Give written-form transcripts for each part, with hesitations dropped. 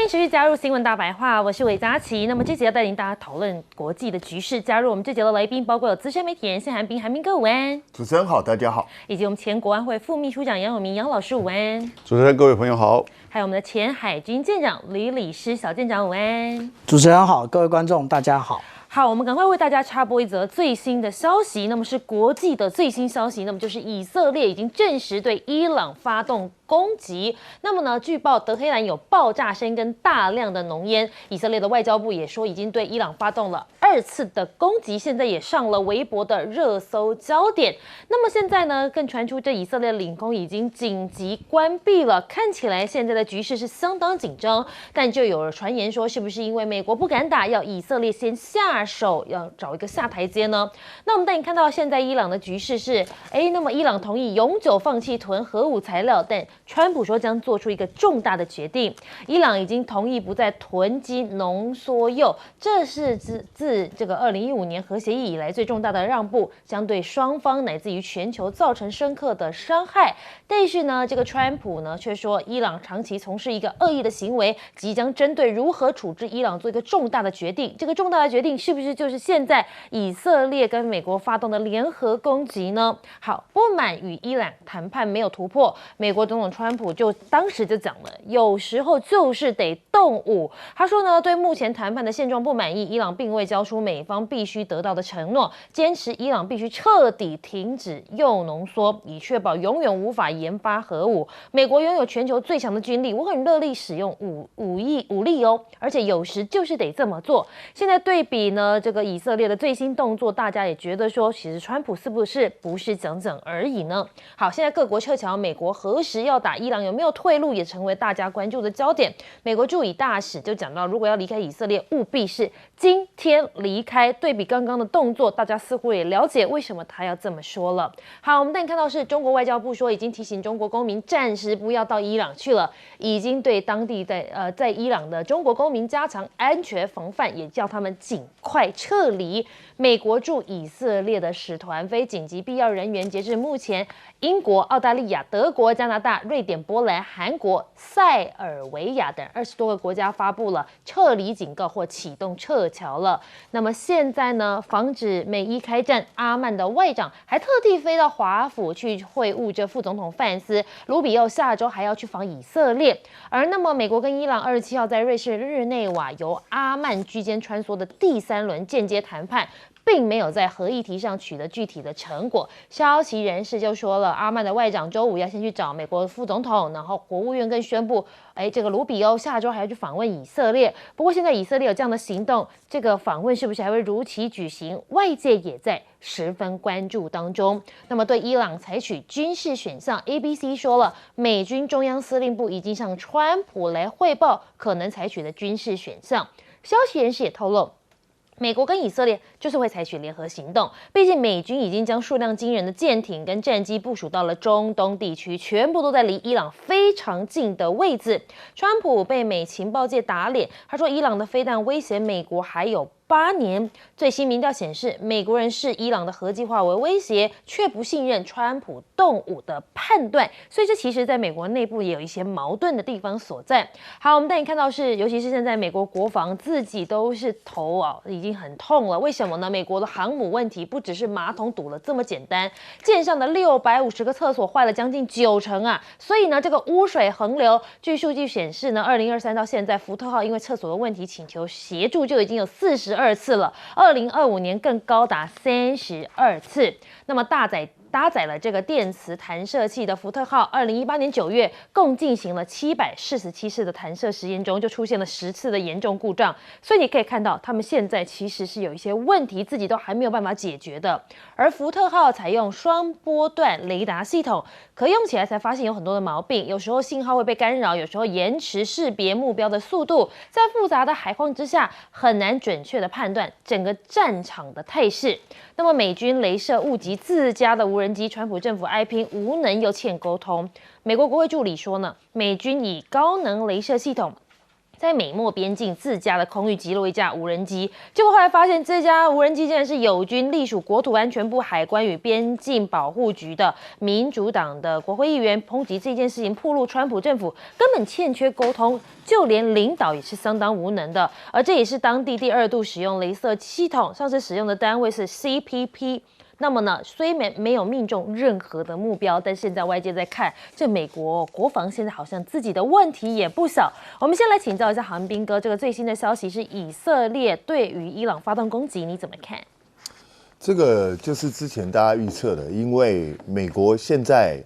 迎持续加入新闻大白话，我是韦佳琪。那么这集要带领大家讨论国际的局势，加入我们这节的来宾包括有资深媒体人谢寒冰，寒冰哥午安。主持人好，大家好。以及我们前国安会副秘书长杨永明，杨老师午安。主持人各位朋友好。还有我们的前海军舰长吕礼师小舰长午安。主持人好，各位观众大家好。好，我们赶快为大家插播一则最新的消息，那么是国际的最新消息，那么就是以色列已经证实对伊朗发动攻击。那么呢，据报德黑兰有爆炸声跟大量的浓烟，以色列的外交部也说已经对伊朗发动了2次的攻击，现在也上了微博的热搜焦点。那么现在呢，更传出这以色列领空已经紧急关闭了，看起来现在的局势是相当紧张。但就有传言说，是不是因为美国不敢打，要以色列先下手，要找一个下台阶呢？那我们带你看到现在伊朗的局势是，那么伊朗同意永久放弃囤核武材料，但川普说将做出一个重大的决定，伊朗已经同意不再囤积浓缩铀，这是自这个2015年核协议以来最重大的让步，将对双方乃至于全球造成深刻的伤害。但是呢，这个川普呢却说，伊朗长期从事一个恶意的行为，即将针对如何处置伊朗做一个重大的决定。这个重大的决定是不是就是现在以色列跟美国发动的联合攻击呢？好，不满与伊朗谈判没有突破，美国总统川普当时就讲了，有时候就是得动武。他说呢，对目前谈判的现状不满意，伊朗并未交出美方必须得到的承诺，坚持伊朗必须彻底停止铀浓缩，以确保永远无法研发核武。美国拥有全球最强的军力，我很乐意使用武力哦，而且有时就是得这么做。现在对比呢，这个以色列的最新动作，大家也觉得说，其实川普是不是讲讲而已呢？好，现在各国撤侨，美国何时要打伊朗，有没有退路，也成为大家关注的焦点。美国驻以大使就讲到，如果要离开以色列，务必是今天离开。对比刚刚的动作，大家似乎也了解为什么他要这么说了。好，我们带你看到是中国外交部说，已经提醒中国公民暂时不要到伊朗去了，已经对当地在伊朗的中国公民加强安全防范，也叫他们尽快撤离。美国驻以色列的使团、非紧急必要人员，截至目前，英国、澳大利亚、德国、加拿大、瑞典、波兰、韩国、塞尔维亚等20多个国家发布了撤离警告或启动撤侨了。那么现在呢，防止美伊开战，阿曼的外长还特地飞到华府去会晤这副总统范斯，卢比奥下周还要去访以色列。而那么美国跟伊朗27号在瑞士日内瓦由阿曼居间穿梭的第3轮间接谈判，并没有在核议题上取得具体的成果。消息人士就说了，阿曼的外长周5要先去找美国副总统，然后国务院更宣布，这个卢比欧下周还要去访问以色列。不过现在以色列有这样的行动，这个访问是不是还会如期举行？外界也在十分关注当中。那么对伊朗采取军事选项 ，ABC 说了，美军中央司令部已经向川普来汇报可能采取的军事选项。消息人士也透露，美国跟以色列就是会采取联合行动，毕竟美军已经将数量惊人的舰艇跟战机部署到了中东地区，全部都在离伊朗非常近的位置。川普被美情报界打脸，他说伊朗的飞弹威胁美国还有8年。最新民调显示，美国人视伊朗的核计划为威胁，却不信任川普动武的判断，所以这其实在美国内部也有一些矛盾的地方所在。好，我们带你看到是，尤其是现在美国国防自己都是头已经很痛了。为什么呢？美国的航母问题不只是马桶堵了这么简单，舰上的650个厕所坏了将近90%啊，所以呢，这个污水横流。据数据显示呢，2023到现在，福特号因为厕所的问题请求协助就已经有42次了，2025年更高达32次。那么搭载了这个电磁弹射器的福特号，2018年9月共进行了747次的弹射实验中，就出现了10次的严重故障。所以你可以看到，他们现在其实是有一些问题，自己都还没有办法解决的。而福特号采用双波段雷达系统，可用起来才发现有很多的毛病，有时候信号会被干扰，有时候延迟识别目标的速度，在复杂的海况之下，很难准确的判断整个战场的态势。那么美军雷射误击自家的无人机，川普政府哀批无能又欠沟通。美国国会助理说呢，美军以高能雷射系统在美墨边境自家的空域击落一架无人机，结果后来发现这架无人机竟然是友军隶属国土安全部海关与边境保护局的民主党的国会议员，抨击这件事情暴露川普政府根本欠缺沟通，就连领导也是相当无能的。而这也是当地第2度使用雷射系统，上次使用的单位是 CPP。那么呢，虽没有命中任何的目标，但现在外界在看，这美国国防现在好像自己的问题也不少。我们先来请教一下航斌哥，这个最新的消息是以色列对于伊朗发动攻击，你怎么看？这个就是之前大家预测的，因为美国现在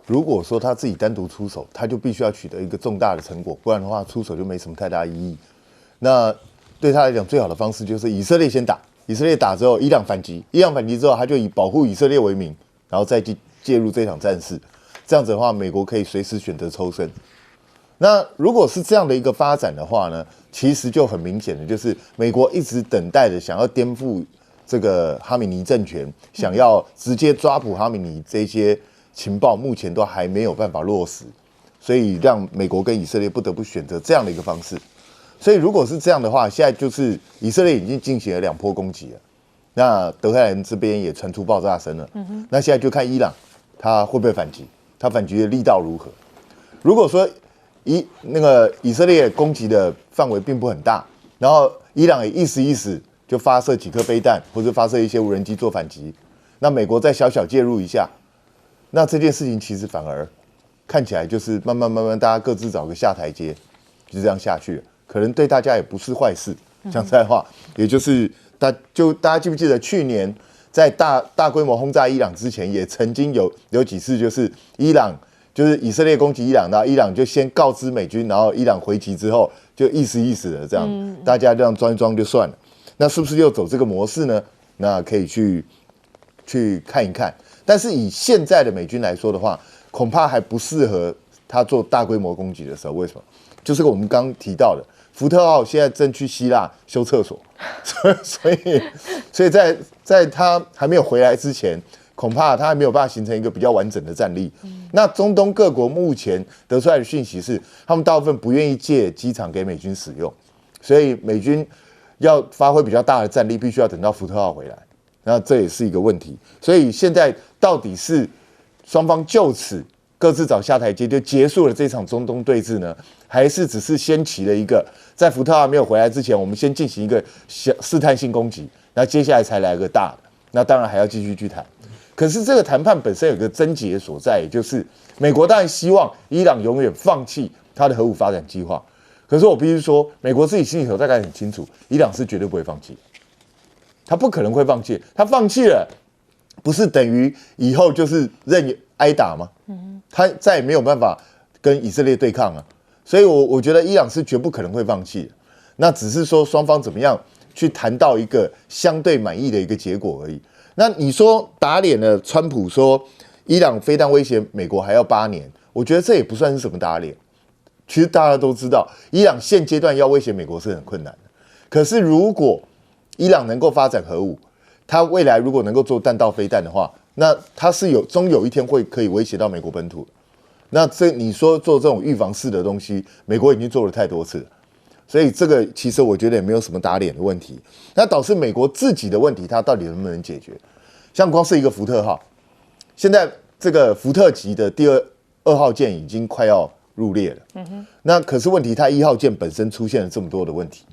如果说他自己单独出手，他就必须要取得一个重大的成果，不然的话出手就没什么太大意义。那对他来讲，最好的方式就是以色列先打。以色列打之后，伊朗反击，伊朗反击之后，他就以保护以色列为名，然后再介入这场战事。这样子的话，美国可以随时选择抽身。那如果是这样的一个发展的话呢，其实就很明显的就是美国一直等待着想要颠覆这个哈米尼政权，想要直接抓捕哈米尼这些情报，目前都还没有办法落实，所以让美国跟以色列不得不选择这样的一个方式。所以如果是这样的话，现在就是以色列已经进行了2波攻击了，那德黑兰这边也传出爆炸声了。那现在就看伊朗他会不会反击，他反击的力道如何。如果说以色列攻击的范围并不很大，然后伊朗也意思就发射几颗飞弹或者发射一些无人机做反击，那美国再小小介入一下，那这件事情其实反而看起来就是慢慢大家各自找个下台阶，就这样下去了。可能对大家也不是坏事，讲实在话，也就是大家记不记得去年在大规模轰炸伊朗之前，也曾经有几次就是就是以色列攻击伊朗，然后伊朗就先告知美军，然后伊朗回击之后就意思的这样，大家这样装一装就算了。那是不是又走这个模式呢？那可以去看一看。但是以现在的美军来说的话，恐怕还不适合他做大规模攻击的时候。为什么？就是我们刚刚提到的。福特号现在正去希腊修厕所，所以在他还没有回来之前，恐怕他还没有办法形成一个比较完整的战力。那中东各国目前得出来的讯息是，他们大部分不愿意借机场给美军使用，所以美军要发挥比较大的战力，必须要等到福特号回来。那这也是一个问题。所以现在到底是双方就此各自找下台阶就结束了这场中东对峙呢，还是只是先起了一个在福特号没有回来之前，我们先进行一个试探性攻击，那接下来才来个大的，那当然还要继续去谈。可是这个谈判本身有个症结所在，也就是美国当然希望伊朗永远放弃他的核武发展计划，可是我必须说，美国自己心里头大概很清楚，伊朗是绝对不会放弃，他不可能会放弃，他放弃了，不是等于以后就是任挨打吗？他再也没有办法跟以色列对抗啊，所以我觉得伊朗是绝不可能会放弃的，那只是说双方怎么样去谈到一个相对满意的一个结果而已。那你说打脸了川普说伊朗飞弹威胁美国还要8年，我觉得这也不算是什么打脸。其实大家都知道，伊朗现阶段要威胁美国是很困难的。可是如果伊朗能够发展核武，它未来如果能够做弹道飞弹的话，那它是终有一天会可以威胁到美国本土的。那你说做这种预防式的东西，美国已经做了太多次了，所以这个其实我觉得也没有什么打脸的问题。那导致美国自己的问题，它到底能不能解决？像光是一个福特号，现在这个福特级的第二号舰已经快要入列了。那可是问题，它1号舰本身出现了这么多的问题，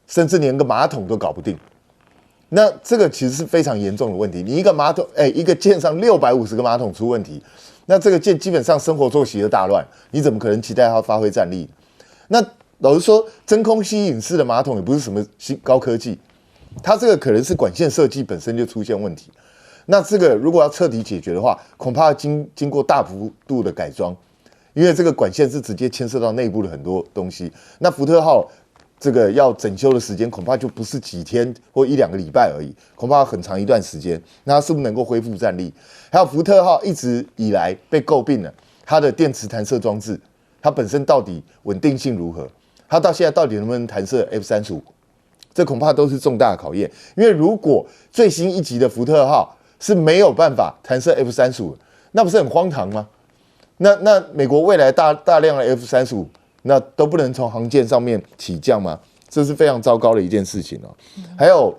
甚至连个马桶都搞不定。那这个其实是非常严重的问题。你一个马桶，一个舰上650个马桶出问题，那这个舰基本上生活作息的大乱，你怎么可能期待它发挥战力？那老实说，真空吸引式的马桶也不是什么高科技，它这个可能是管线设计本身就出现问题。那这个如果要彻底解决的话，恐怕要经过大幅度的改装，因为这个管线是直接牵涉到内部的很多东西。那福特号这个要整修的时间恐怕就不是几天或1-2个礼拜而已，恐怕很长一段时间。那它是不是能够恢复战力？还有福特号一直以来被诟病了，它的电磁弹射装置，它本身到底稳定性如何？它到现在到底能不能弹射 F-35？这恐怕都是重大的考验。因为如果最新一级的福特号是没有办法弹射 F-35，那不是很荒唐吗？那美国未来大量的 F-35 那都不能从航舰上面起降吗？这是非常糟糕的一件事情哦。还有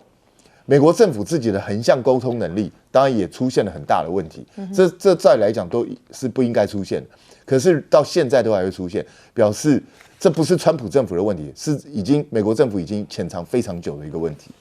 美国政府自己的横向沟通能力，当然也出现了很大的问题。这再来讲都是不应该出现的，可是到现在都还会出现，表示这不是川普政府的问题，是美国政府已经潜藏非常久的一个问题。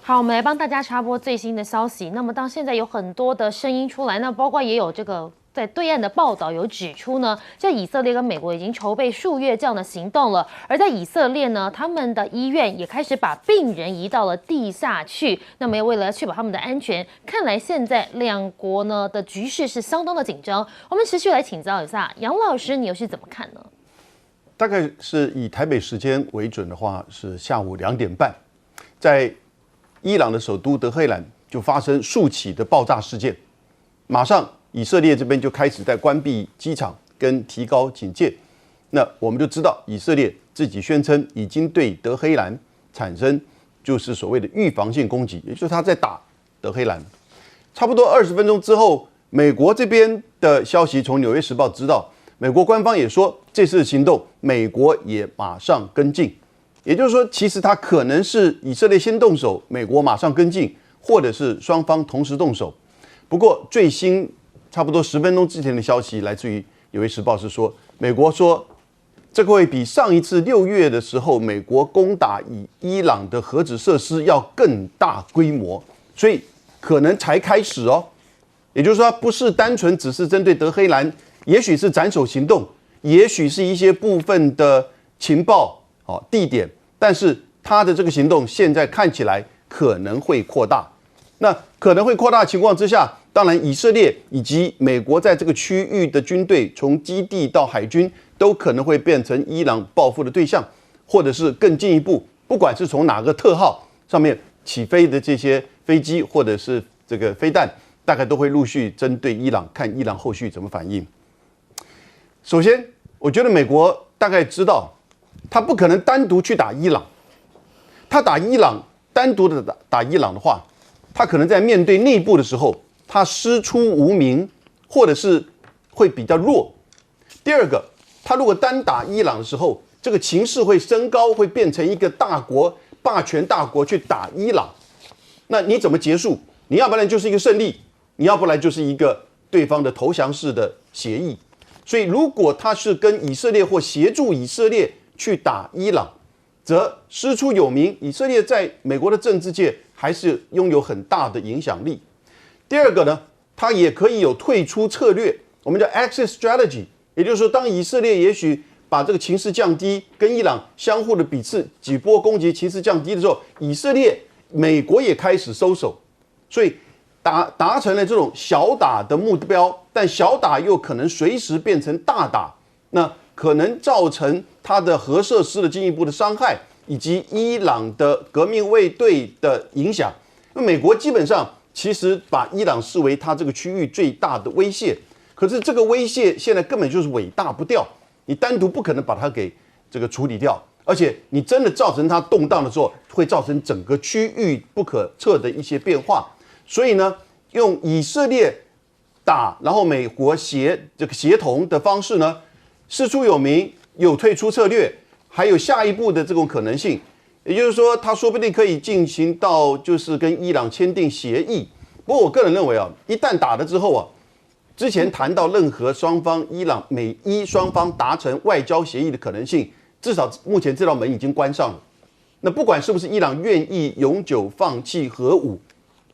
好，我们来帮大家插播最新的消息。那么到现在有很多的声音出来，那包括也有这个在对岸的报道有指出呢，这以色列跟美国已经筹备数月这样的行动了。而在以色列呢，他们的医院也开始把病人移到了地下去。那么为了确保他们的安全，看来现在两国呢的局势是相当的紧张。我们持续来请教一下杨老师，你又是怎么看呢？大概是以台北时间为准的话，是下午2点半，在伊朗的首都德黑兰就发生数起的爆炸事件，马上以色列这边就开始在关闭机场跟提高警戒。那我们就知道，以色列自己宣称已经对德黑兰产生就是所谓的预防性攻击，也就是他在打德黑兰。差不多20分钟之后，美国这边的消息从《纽约时报》知道，美国官方也说这次的行动，美国也马上跟进。也就是说，其实它可能是以色列先动手，美国马上跟进，或者是双方同时动手。不过最新差不多10分钟之前的消息，来自于《纽约时报》是说，美国说这个会比上一次6月的时候美国攻打伊朗的核子设施要更大规模，所以可能才开始哦。也就是说，它不是单纯只是针对德黑兰，也许是斩首行动，也许是一些部分的情报地点，但是他的这个行动现在看起来可能会扩大。那可能会扩大的情况之下，当然以色列以及美国在这个区域的军队，从基地到海军，都可能会变成伊朗报复的对象，或者是更进一步，不管是从哪个特号上面起飞的这些飞机，或者是这个飞弹，大概都会陆续针对伊朗，看伊朗后续怎么反应。首先，我觉得美国大概知道，他不可能单独去打伊朗，他打伊朗，单独的打伊朗的话，他可能在面对内部的时候，他师出无名，或者是会比较弱。第二个，他如果单打伊朗的时候，这个情势会升高，会变成一个大国霸权大国去打伊朗，那你怎么结束？你要不然就是一个胜利，你要不然就是一个对方的投降式的协议。所以，如果他是跟以色列或协助以色列去打伊朗，则师出有名，以色列在美国的政治界还是拥有很大的影响力。第二个呢，它也可以有退出策略，我们叫 exit strategy， 也就是说，当以色列也许把这个情势降低，跟伊朗相互的彼此几波攻击情势降低的时候，以色列、美国也开始收手，所以达成了这种小打的目标，但小打又可能随时变成大打，那可能造成它的核设施的进一步的伤害，以及伊朗的革命卫队的影响。因为美国基本上其实把伊朗视为它这个区域最大的威胁，可是这个威胁现在根本就是尾大不掉，你单独不可能把它给这个处理掉，而且你真的造成它动荡的时候，会造成整个区域不可测的一些变化。所以呢，用以色列打，然后美国协同的方式呢，师出有名，有退出策略，还有下一步的这种可能性。也就是说，他说不定可以进行到就是跟伊朗签订协议。不过我个人认为啊，一旦打了之后啊，之前谈到任何双方伊朗美伊双方达成外交协议的可能性，至少目前这道门已经关上了。那不管是不是伊朗愿意永久放弃核武，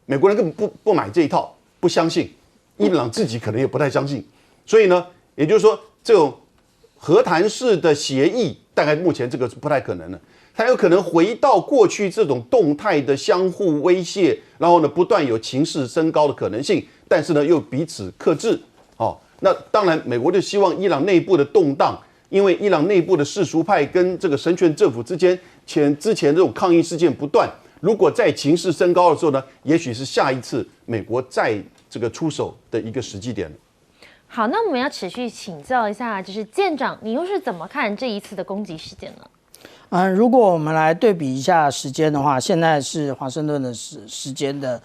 美国人根本不买这一套，不相信，伊朗自己可能也不太相信。所以呢，也就是说，这种和谈式的协议，大概目前这个是不太可能的。它有可能回到过去这种动态的相互威胁，然后呢，不断有情势升高的可能性，但是呢，又彼此克制。那当然，美国就希望伊朗内部的动荡，因为伊朗内部的世俗派跟这个神权政府之间之前这种抗议事件不断。如果在情势升高的时候呢，也许是下一次美国再这个出手的一个时机点。好，那我们要持续请教一下，就是舰长，你又是怎么看这一次的攻击事件呢？如果我们来对比一下时间的话，现在是华盛顿的时间的，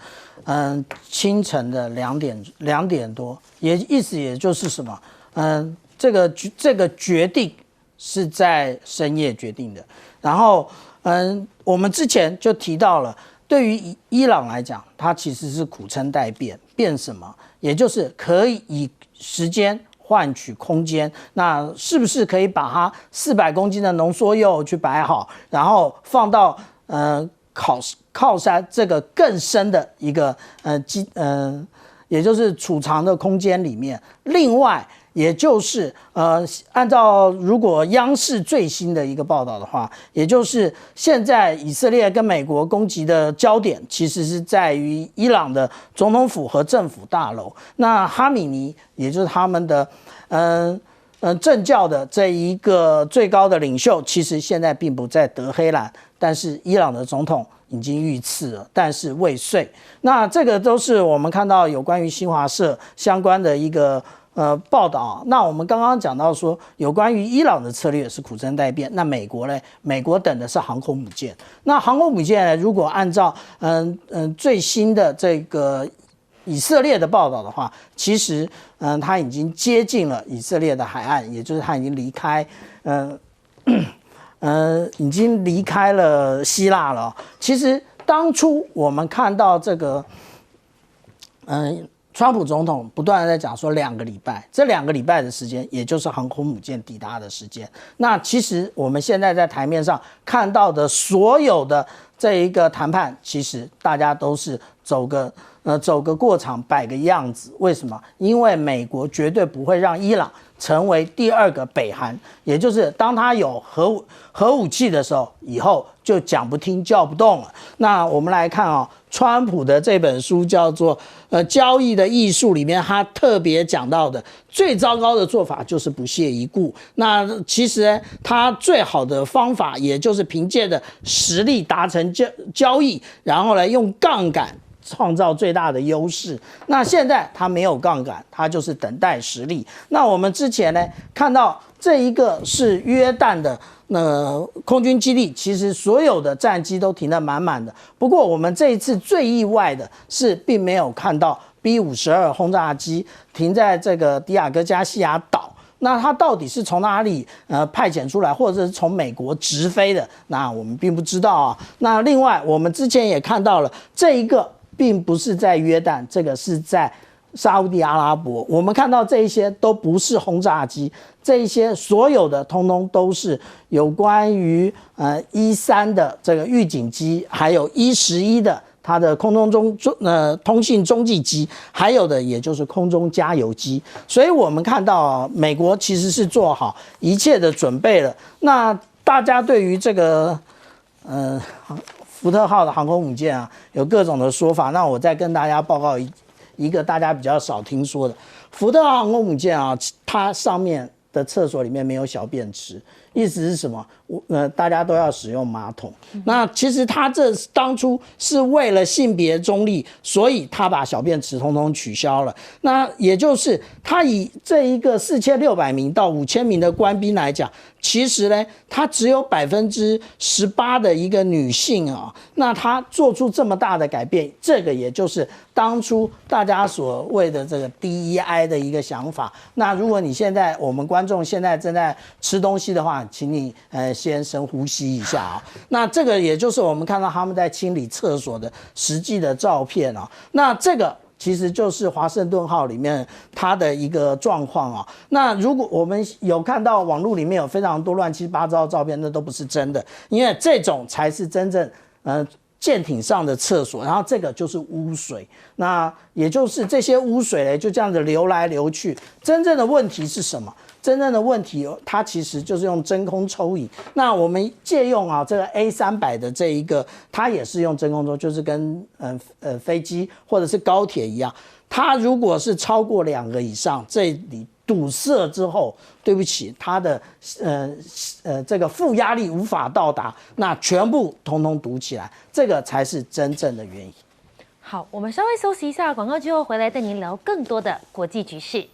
清晨的2点多，意思也就是什么，这个决定是在深夜决定的。然后，我们之前就提到了，对于伊朗来讲，它其实是苦撑待变，变什么？也就是可以以时间换取空间。那是不是可以把它400公斤的浓缩铀去摆好，然后放到靠山这个更深的一个也就是储藏的空间里面？另外，也就是按照如果央视最新的一个报道的话，也就是现在以色列跟美国攻击的焦点其实是在于伊朗的总统府和政府大楼。那哈米尼也就是他们的政教的这一个最高的领袖，其实现在并不在德黑兰，但是伊朗的总统已经遇刺了，但是未遂。那这个都是我们看到有关于新华社相关的一个报道。那我们刚刚讲到说，有关于伊朗的策略是苦撑待变。那美国呢？美国等的是航空母舰。那航空母舰呢？如果按照最新的这个以色列的报道的话，其实它已经接近了以色列的海岸，也就是它已经离开已经离开了希腊了。其实当初我们看到这个川普总统不断的在讲说2个礼拜，这2个礼拜的时间，也就是航空母舰抵达的时间。那其实我们现在在台面上看到的所有的这一个谈判，其实大家都是走个过场，摆个样子。为什么？因为美国绝对不会让伊朗成为第2个北韩，也就是当他有核武器的时候，以后就讲不听叫不动了。那我们来看川普的这本书叫做交易的艺术，里面他特别讲到的最糟糕的做法就是不屑一顾。那其实他最好的方法，也就是凭借着实力达成交易，然后呢用杠杆创造最大的优势。那现在他没有杠杆，他就是等待实力。那我们之前呢看到这一个是约旦的空军基地，其实所有的战机都停得满满的。不过我们这一次最意外的是，并没有看到 B-52轰炸机停在这个迪亚哥加西亚岛。那它到底是从哪里派遣出来，或者是从美国直飞的？那我们并不知道啊。那另外，我们之前也看到了，这一个并不是在约旦，这个是在沙烏地阿拉伯。我们看到这一些都不是轰炸机，这一些所有的通通都是有关于E3的这个预警机，还有E11的它的空中通信中继机，还有的也就是空中加油机。所以我们看到美国其实是做好一切的准备了。那大家对于这个福特号的航空母舰有各种的说法。那我再跟大家报告一个大家比较少听说的，福特号航空母舰它上面的厕所里面没有小便池，意思是什么？大家都要使用马桶。那其实他这当初是为了性别中立，所以他把小便池通通取消了。那也就是他以这一个4600名到5000名的官兵来讲，其实呢，他只有18%的一个女性那他做出这么大的改变，这个也就是当初大家所谓的这个 DEI 的一个想法。那如果你现在我们观众现在正在吃东西的话，请你先深呼吸一下那这个也就是我们看到他们在清理厕所的实际的照片那这个其实就是华盛顿号里面它的一个状况那如果我们有看到网络里面有非常多乱七八糟的照片，那都不是真的，因为这种才是真正舰艇上的厕所，然后这个就是污水，那也就是这些污水就这样子流来流去。真正的问题是什么？真正的问题它其实就是用真空抽引。那我们借用这个 A300的这一个，它也是用真空抽，就是跟飞机或者是高铁一样，它如果是超过2个以上，这里堵塞之后，对不起，它的这个负压力无法到达，那全部通通堵起来，这个才是真正的原因。好，我们稍微休息一下，广告之后回来带您聊更多的国际局势。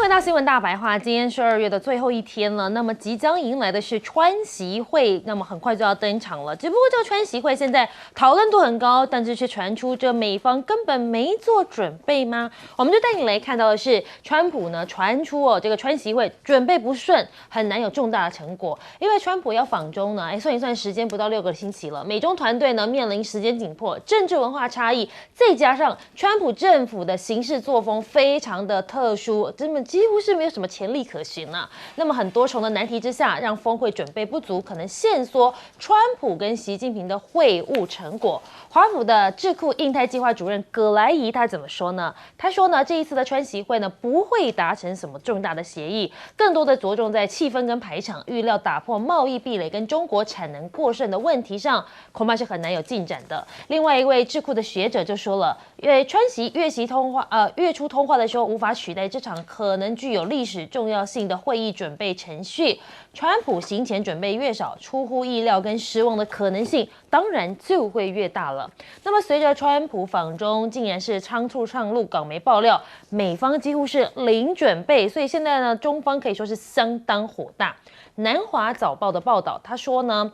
回到新闻大白话，今天是2月的最后一天了，那么即将迎来的是川习会，那么很快就要登场了。只不过这个川习会现在讨论度很高，但是却传出这美方根本没做准备吗？我们就带你来看到的是，川普呢传出这个川习会准备不顺，很难有重大的成果，因为川普要访中呢，算一算时间不到6个星期了，美中团队呢面临时间紧迫，政治文化差异，再加上川普政府的行事作风非常的特殊，根本几乎是没有什么潜力可循啊。那么很多重的难题之下，让峰会准备不足，可能限缩川普跟习近平的会晤成果。华府的智库印太计划主任葛莱仪他怎么说呢？他说呢，这一次的川习会呢不会达成什么重大的协议，更多的着重在气氛跟排场，预料打破贸易壁垒跟中国产能过剩的问题上，恐怕是很难有进展的。另外一位智库的学者就说了，因为川习月初通话的时候无法取代这场可能具有历史重要性的会议准备程序，川普行前准备越少，出乎意料跟失望的可能性当然就会越大了。那么随着川普访中竟然是仓促上路，港媒爆料美方几乎是零准备，所以现在呢中方可以说是相当火大。南华早报的报道，他说呢，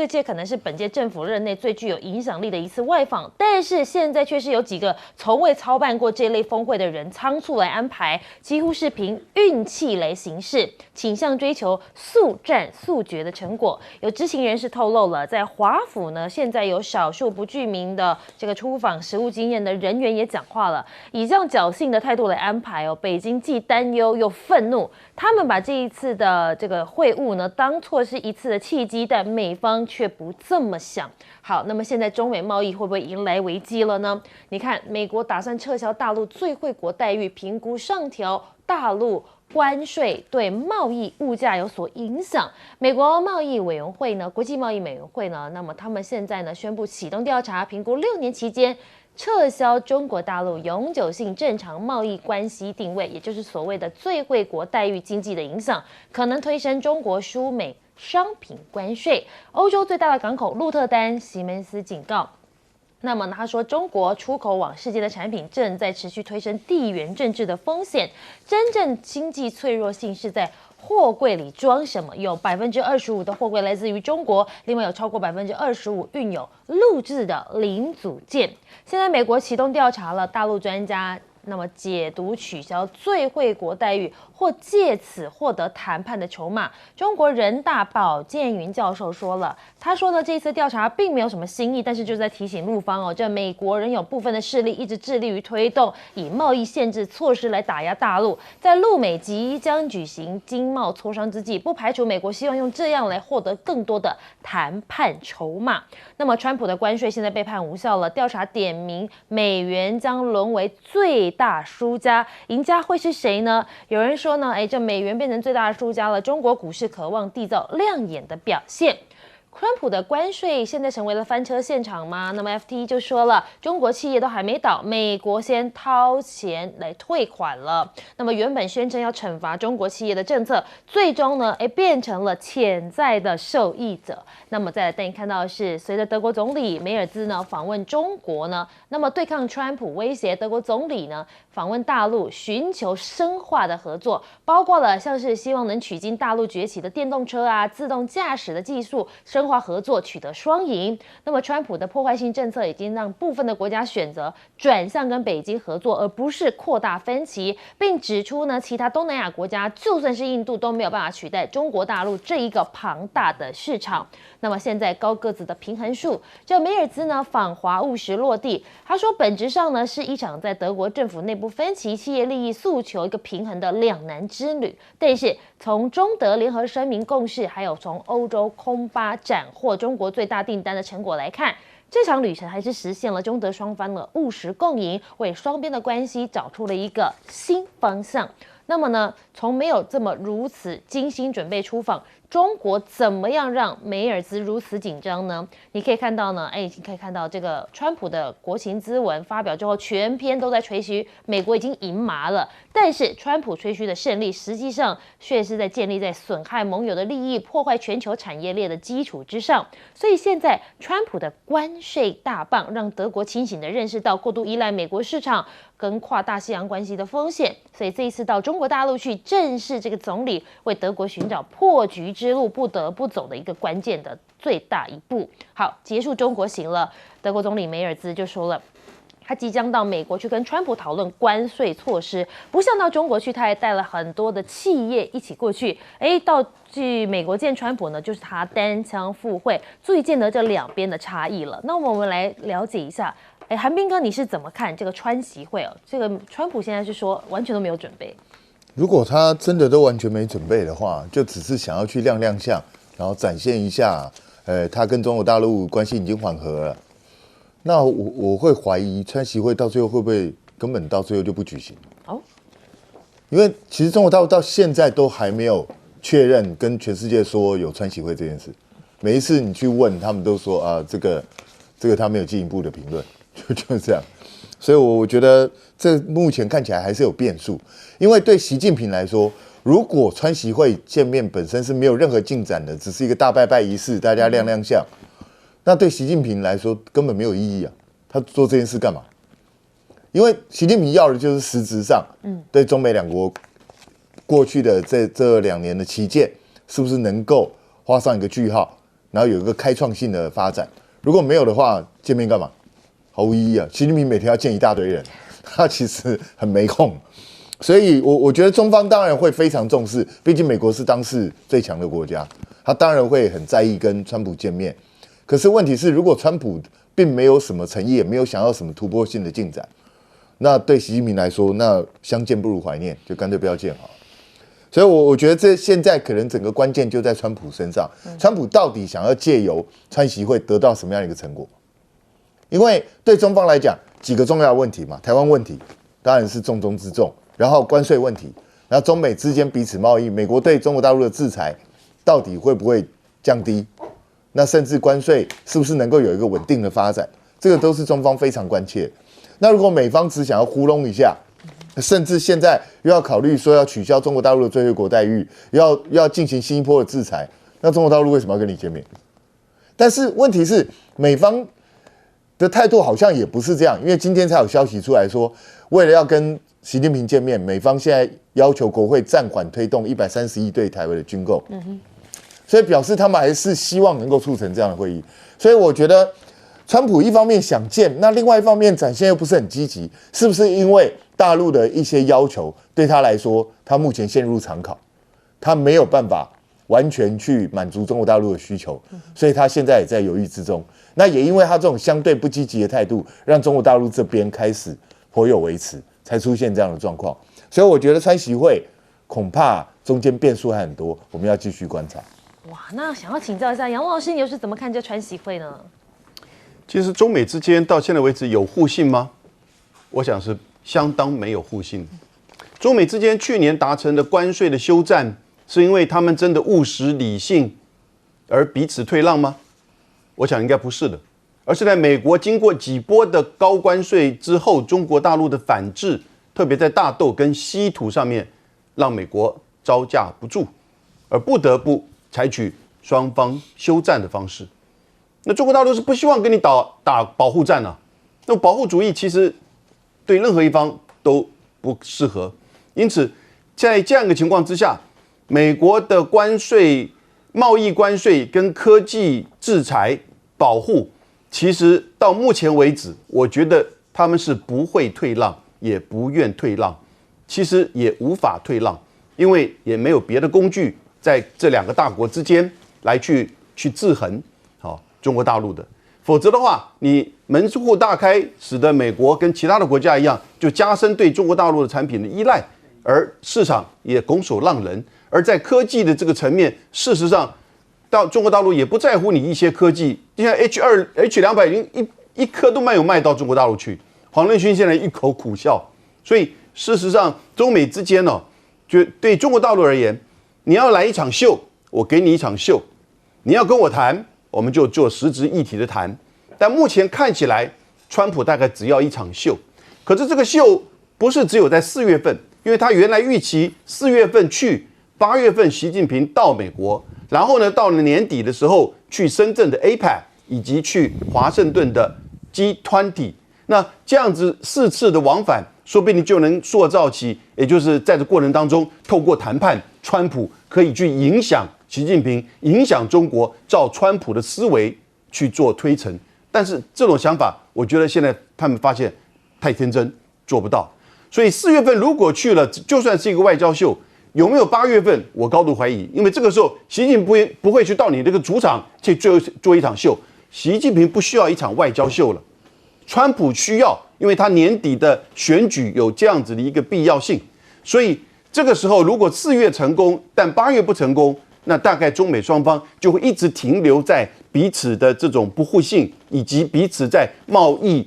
这可能是本届政府任内最具有影响力的一次外访，但是现在却是有几个从未操办过这类峰会的人仓促来安排，几乎是凭运气来行事，倾向追求速战速决的成果。有知情人士透露了，在华府呢，现在有少数不具名的这个出访实务经验的人员也讲话了，以这样侥幸的态度来安排北京既担忧又愤怒，他们把这一次的这个会晤呢当作是一次的契机，但美方却不这么想。好，那么现在中美贸易会不会迎来危机了呢？你看，美国打算撤销大陆最惠国待遇，评估上调大陆关税对贸易物价有所影响。美国贸易委员会呢，国际贸易委员会呢，那么他们现在呢宣布启动调查，评估6年期间撤销中国大陆永久性正常贸易关系定位，也就是所谓的最惠国待遇经济的影响，可能推升中国输美商品关税。欧洲最大的港口鹿特丹西门斯警告，那么他说，中国出口往世界的产品正在持续推升地缘政治的风险，真正经济脆弱性是在货柜里装什么，有25%的货柜来自于中国，另外有超过25%运有陆制的零组件。现在美国启动调查了，大陆专家那么解读取消最惠国待遇或借此获得谈判的筹码。中国人大保健云教授说了，他说呢，这次调查并没有什么新意，但是就在提醒陆方这美国仍有部分的势力一直致力于推动以贸易限制措施来打压大陆。在陆美即将举行经贸磋商之际，不排除美国希望用这样来获得更多的谈判筹码。那么川普的关税现在被判无效了，调查点名美元将沦为最大输家，赢家会是谁呢？有人说呢，这美元变成最大的输家了，中国股市渴望缔造亮眼的表现。川普的关税现在成为了翻车现场吗？那么 FT 就说了，中国企业都还没倒，美国先掏钱来退款了。那么原本宣称要惩罚中国企业的政策，最终呢，变成了潜在的受益者。那么再来带你看到的是，随着德国总理梅尔兹呢访问中国呢，那么对抗川普威胁，德国总理呢访问大陆，寻求深化的合作，包括了像是希望能取经大陆崛起的电动车自动驾驶的技术，深化合作，取得双赢。那么川普的破坏性政策已经让部分的国家选择转向跟北京合作，而不是扩大分歧，并指出呢，其他东南亚国家就算是印度都没有办法取代中国大陆这一个庞大的市场。那么现在高个子的平衡术，这梅尔兹呢访华务实落地，他说本质上呢是一场在德国政府内部分歧、企业利益诉求一个平衡的两难之旅。但是从中德联合声明共识，还有从欧洲空巴斩获中国最大订单的成果来看，这场旅程还是实现了中德双方的务实共赢，为双边的关系找出了一个新方向。那么呢，从没有这么如此精心准备出访，中国怎么样让梅尔兹如此紧张呢？你可以看到呢，你可以看到这个川普的国情咨文发表之后，全篇都在吹嘘美国已经赢麻了。但是川普吹嘘的胜利，实际上却是在建立在损害盟友的利益、破坏全球产业链的基础之上。所以现在川普的关税大棒，让德国清醒地认识到过度依赖美国市场跟跨大西洋关系的风险，所以这一次到中国大陆去，正是这个总理为德国寻找破局之路不得不走的一个关键的最大一步。好，结束中国行了，德国总理梅尔兹就说了，他即将到美国去跟川普讨论关税措施，不像到中国去，他还带了很多的企业一起过去。到去美国见川普呢，就是他单枪赴会，足以见得这两边的差异了。那我们来了解一下。韩彬哥，你是怎么看这个川习会哦？这个川普现在是说完全都没有准备。如果他真的都完全没准备的话，就只是想要去亮亮相，然后展现一下，他跟中国大陆关系已经缓和了。那我会怀疑川习会到最后会不会根本到最后就不举行哦？因为其实中国大陆到现在都还没有确认跟全世界说有川习会这件事。每一次你去问他们都说啊，这个他没有进一步的评论。就是这样，所以我觉得这目前看起来还是有变数。因为对习近平来说，如果川习会见面本身是没有任何进展的，只是一个大拜拜仪式，大家亮亮相，那对习近平来说根本没有意义啊！他做这件事干嘛？因为习近平要的就是实质上，对中美两国过去的这2年的旗舰，是不是能够画上一个句号，然后有一个开创性的发展？如果没有的话，见面干嘛？毫无意义啊！习近平每天要见一大堆人，他其实很没空，所以我觉得中方当然会非常重视，毕竟美国是当世最强的国家，他当然会很在意跟川普见面。可是问题是，如果川普并没有什么诚意，也没有想要什么突破性的进展，那对习近平来说，那相见不如怀念，就干脆不要见好了。所以我觉得这现在可能整个关键就在川普身上，川普到底想要借由川习会得到什么样的一个成果？因为对中方来讲，几个重要的问题嘛，台湾问题当然是重中之重，然后关税问题，然后中美之间彼此贸易，美国对中国大陆的制裁到底会不会降低？那甚至关税是不是能够有一个稳定的发展？这个都是中方非常关切。那如果美方只想要糊弄一下，甚至现在又要考虑说要取消中国大陆的最惠国待遇，要进行新一波的制裁，那中国大陆为什么要跟你见面？但是问题是，美方的态度好像也不是这样，因为今天才有消息出来说，为了要跟习近平见面，美方现在要求国会暂缓推动130亿对台湾的军购，所以表示他们还是希望能够促成这样的会议。所以我觉得，川普一方面想见，那另外一方面展现又不是很积极，是不是因为大陆的一些要求对他来说，他目前陷入常考，他没有办法完全去满足中国大陆的需求，所以他现在也在犹豫之中。那也因为他这种相对不积极的态度，让中国大陆这边开始颇有微词，才出现这样的状况。所以我觉得川习会恐怕中间变数还很多，我们要继续观察。哇，那想要请教一下杨老师，你又是怎么看这川习会呢？其实中美之间到现在为止有互信吗？我想是相当没有互信。中美之间去年达成的关税的休战，是因为他们真的务实理性而彼此退让吗？我想应该不是的，而是在美国经过几波的高关税之后，中国大陆的反制，特别在大豆跟稀土上面，让美国招架不住，而不得不采取双方休战的方式。那中国大陆是不希望跟你打保护战啊，那保护主义其实对任何一方都不适合。因此，在这样一个情况之下，美国的关税、贸易关税跟科技制裁保护，其实到目前为止，我觉得他们是不会退让，也不愿退让，其实也无法退让，因为也没有别的工具在这两个大国之间来去制衡中国大陆的。否则的话，你门户大开，使得美国跟其他的国家一样，就加深对中国大陆的产品的依赖，而市场也拱手让人。而在科技的这个层面，事实上，到中国大陆也不在乎你一些科技，就像 H200已经一颗都没有卖到中国大陆去。黄仁勋现在一口苦笑。所以事实上，中美之间就对中国大陆而言，你要来一场秀，我给你一场秀；你要跟我谈，我们就做实质议题的谈。但目前看起来，川普大概只要一场秀。可是这个秀不是只有在4月份，因为他原来预期4月份去，8月份习近平到美国，然后呢，到了年底的时候去深圳的 APEC 以及去华盛顿的 G20。那这样子4次的往返，说不定就能塑造起，也就是在这过程当中，透过谈判，川普可以去影响习近平，影响中国，照川普的思维去做推陈。但是这种想法，我觉得现在他们发现太天真，做不到。所以4月份如果去了，就算是一个外交秀，有没有8月份，我高度怀疑。因为这个时候，习近平不会去到你这个主场去做一场秀。习近平不需要一场外交秀了，川普需要，因为他年底的选举有这样子的一个必要性。所以这个时候，如果4月成功，但8月不成功，那大概中美双方就会一直停留在彼此的这种不互信，以及彼此在贸易、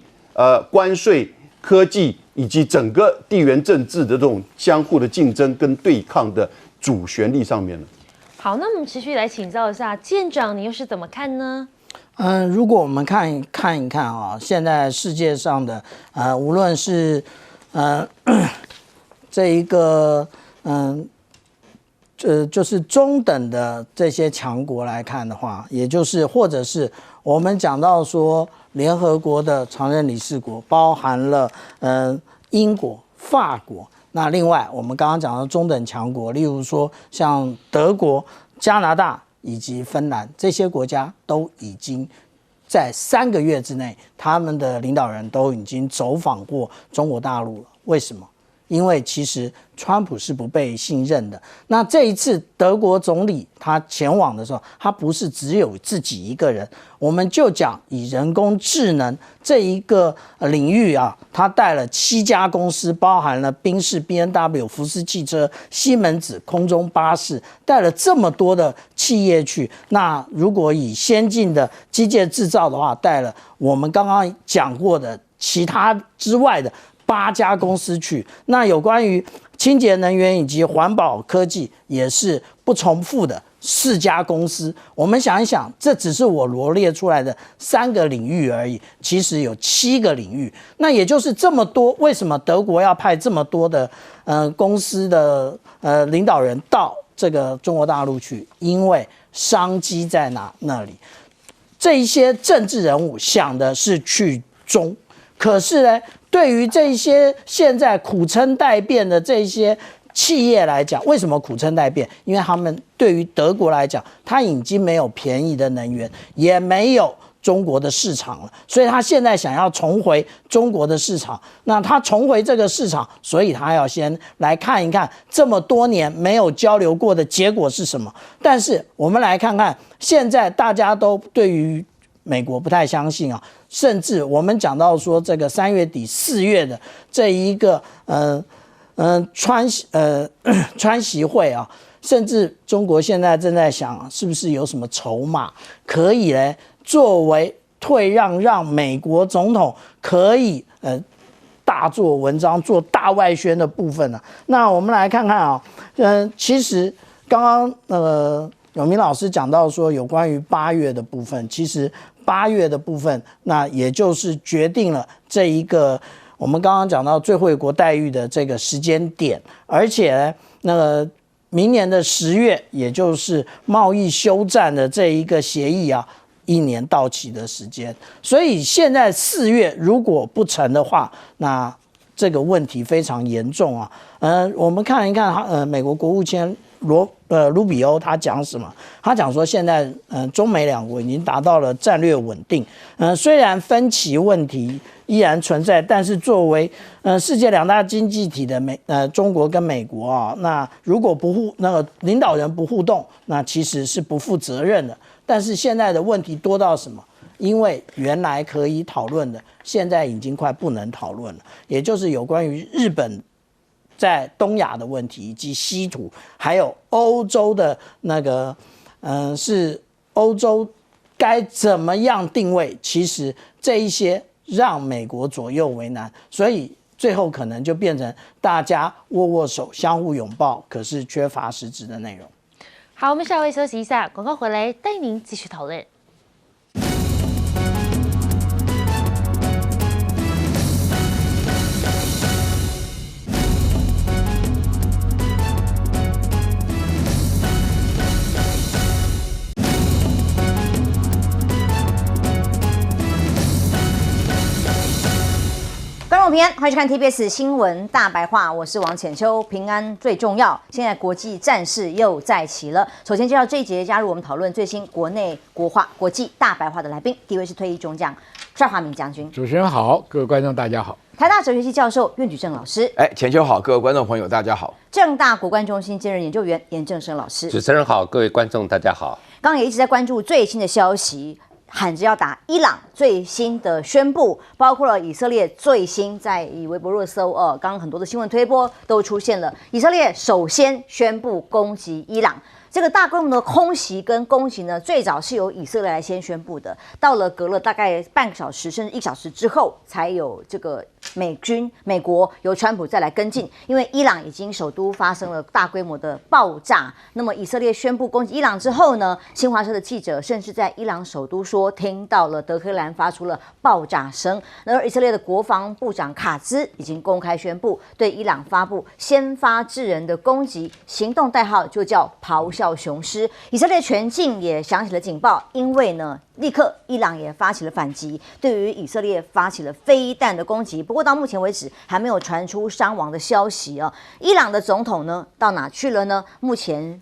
关税、科技以及整个地缘政治的这种相互的竞争跟对抗的主旋律上面了。好，那我们持续来请教一下舰长，你又是怎么看呢？如果我们看一看啊，现在世界上的无论是这一个就是中等的这些强国来看的话，也就是或者是我们讲到说联合国的常任理事国，包含了英国、法国，那另外我们刚刚讲的中等强国，例如说像德国、加拿大以及芬兰，这些国家都已经在3个月之内，他们的领导人都已经走访过中国大陆了。为什么？因为其实川普是不被信任的。那这一次德国总理他前往的时候，他不是只有自己一个人。我们就讲以人工智能这一个领域啊，他带了7家公司，包含了宾士、B&W、福斯汽车、西门子、空中巴士，带了这么多的企业去。那如果以先进的机械制造的话，带了我们刚刚讲过的其他之外的8家公司去。那有关于清洁能源以及环保科技也是不重复的4家公司。我们想一想，这只是我罗列出来的3个领域而已，其实有7个领域。那也就是这么多，为什么德国要派这么多的公司的领导人到这个中国大陆去？因为商机在那里。这一些政治人物想的是去中，可是呢，对于这些现在苦撑待变的这些企业来讲，为什么苦撑待变？因为他们对于德国来讲，他已经没有便宜的能源，也没有中国的市场了，所以他现在想要重回中国的市场。那他重回这个市场，所以他要先来看一看这么多年没有交流过的结果是什么。但是我们来看看，现在大家都对于美国不太相信啊，甚至我们讲到说这个3月底4月的这一个川习会啊，甚至中国现在正在想，是不是有什么筹码可以呢，作为退让，让美国总统可以大做文章、做大外宣的部分呢？那我们来看看啊，其实刚刚永明老师讲到说有关于8月的部分，其实8月的部分，那也就是决定了这一个我们刚刚讲到最惠国待遇的这个时间点，而且呢，明年的10月，也就是贸易休战的这一个协议啊，1年到期的时间。所以现在4月如果不成的话，那这个问题非常严重啊。我们看一看美国国务卿卢比欧他讲什么？他讲说现在中美两国已经达到了战略稳定。虽然分歧问题依然存在，但是作为世界2大经济体的中国跟美国啊，那如果领导人不互动，那其实是不负责任的。但是现在的问题多到什么？因为原来可以讨论的，现在已经快不能讨论了，也就是有关于日本在东亚的问题，以及稀土，还有欧洲的那个，是欧洲该怎么样定位？其实这一些让美国左右为难，所以最后可能就变成大家握握手、相互拥抱，可是缺乏实质的内容。好，我们稍微休息一下，广告回来带您继续讨论。平安，欢迎收看 TBS 新闻大白话，我是王浅秋。平安最重要，现在国际战事又再起了。首先介绍这一节加入我们讨论最新国内国际大白话的来宾，第一位是退役中将帅华明将军。主持人好，各位观众大家好。台大哲学系教授苑举正老师。浅秋好，各位观众朋友大家好。政大国关中心兼任研究员严正生老师。主持人好，各位观众大家好。刚刚也一直在关注最新的消息。喊着要打伊朗最新的宣布，包括了以色列最新在以微博热搜，刚刚很多的新闻推播都出现了。以色列首先宣布攻击伊朗，这个大规模的空袭跟攻击呢，最早是由以色列来先宣布的，到了隔了大概半个小时甚至1小时之后，才有这个美国由川普再来跟进，因为伊朗已经首都发生了大规模的爆炸。那么以色列宣布攻击伊朗之后呢，新华社的记者甚至在伊朗首都说听到了德黑兰发出了爆炸声。而以色列的国防部长卡兹已经公开宣布对伊朗发布先发制人的攻击行动，代号就叫咆哮雄狮。以色列全境也响起了警报，因为呢立刻伊朗也发起了反击，对于以色列发起了飞弹的攻击。不过到目前为止还没有传出伤亡的消息啊。伊朗的总统呢到哪去了呢？目前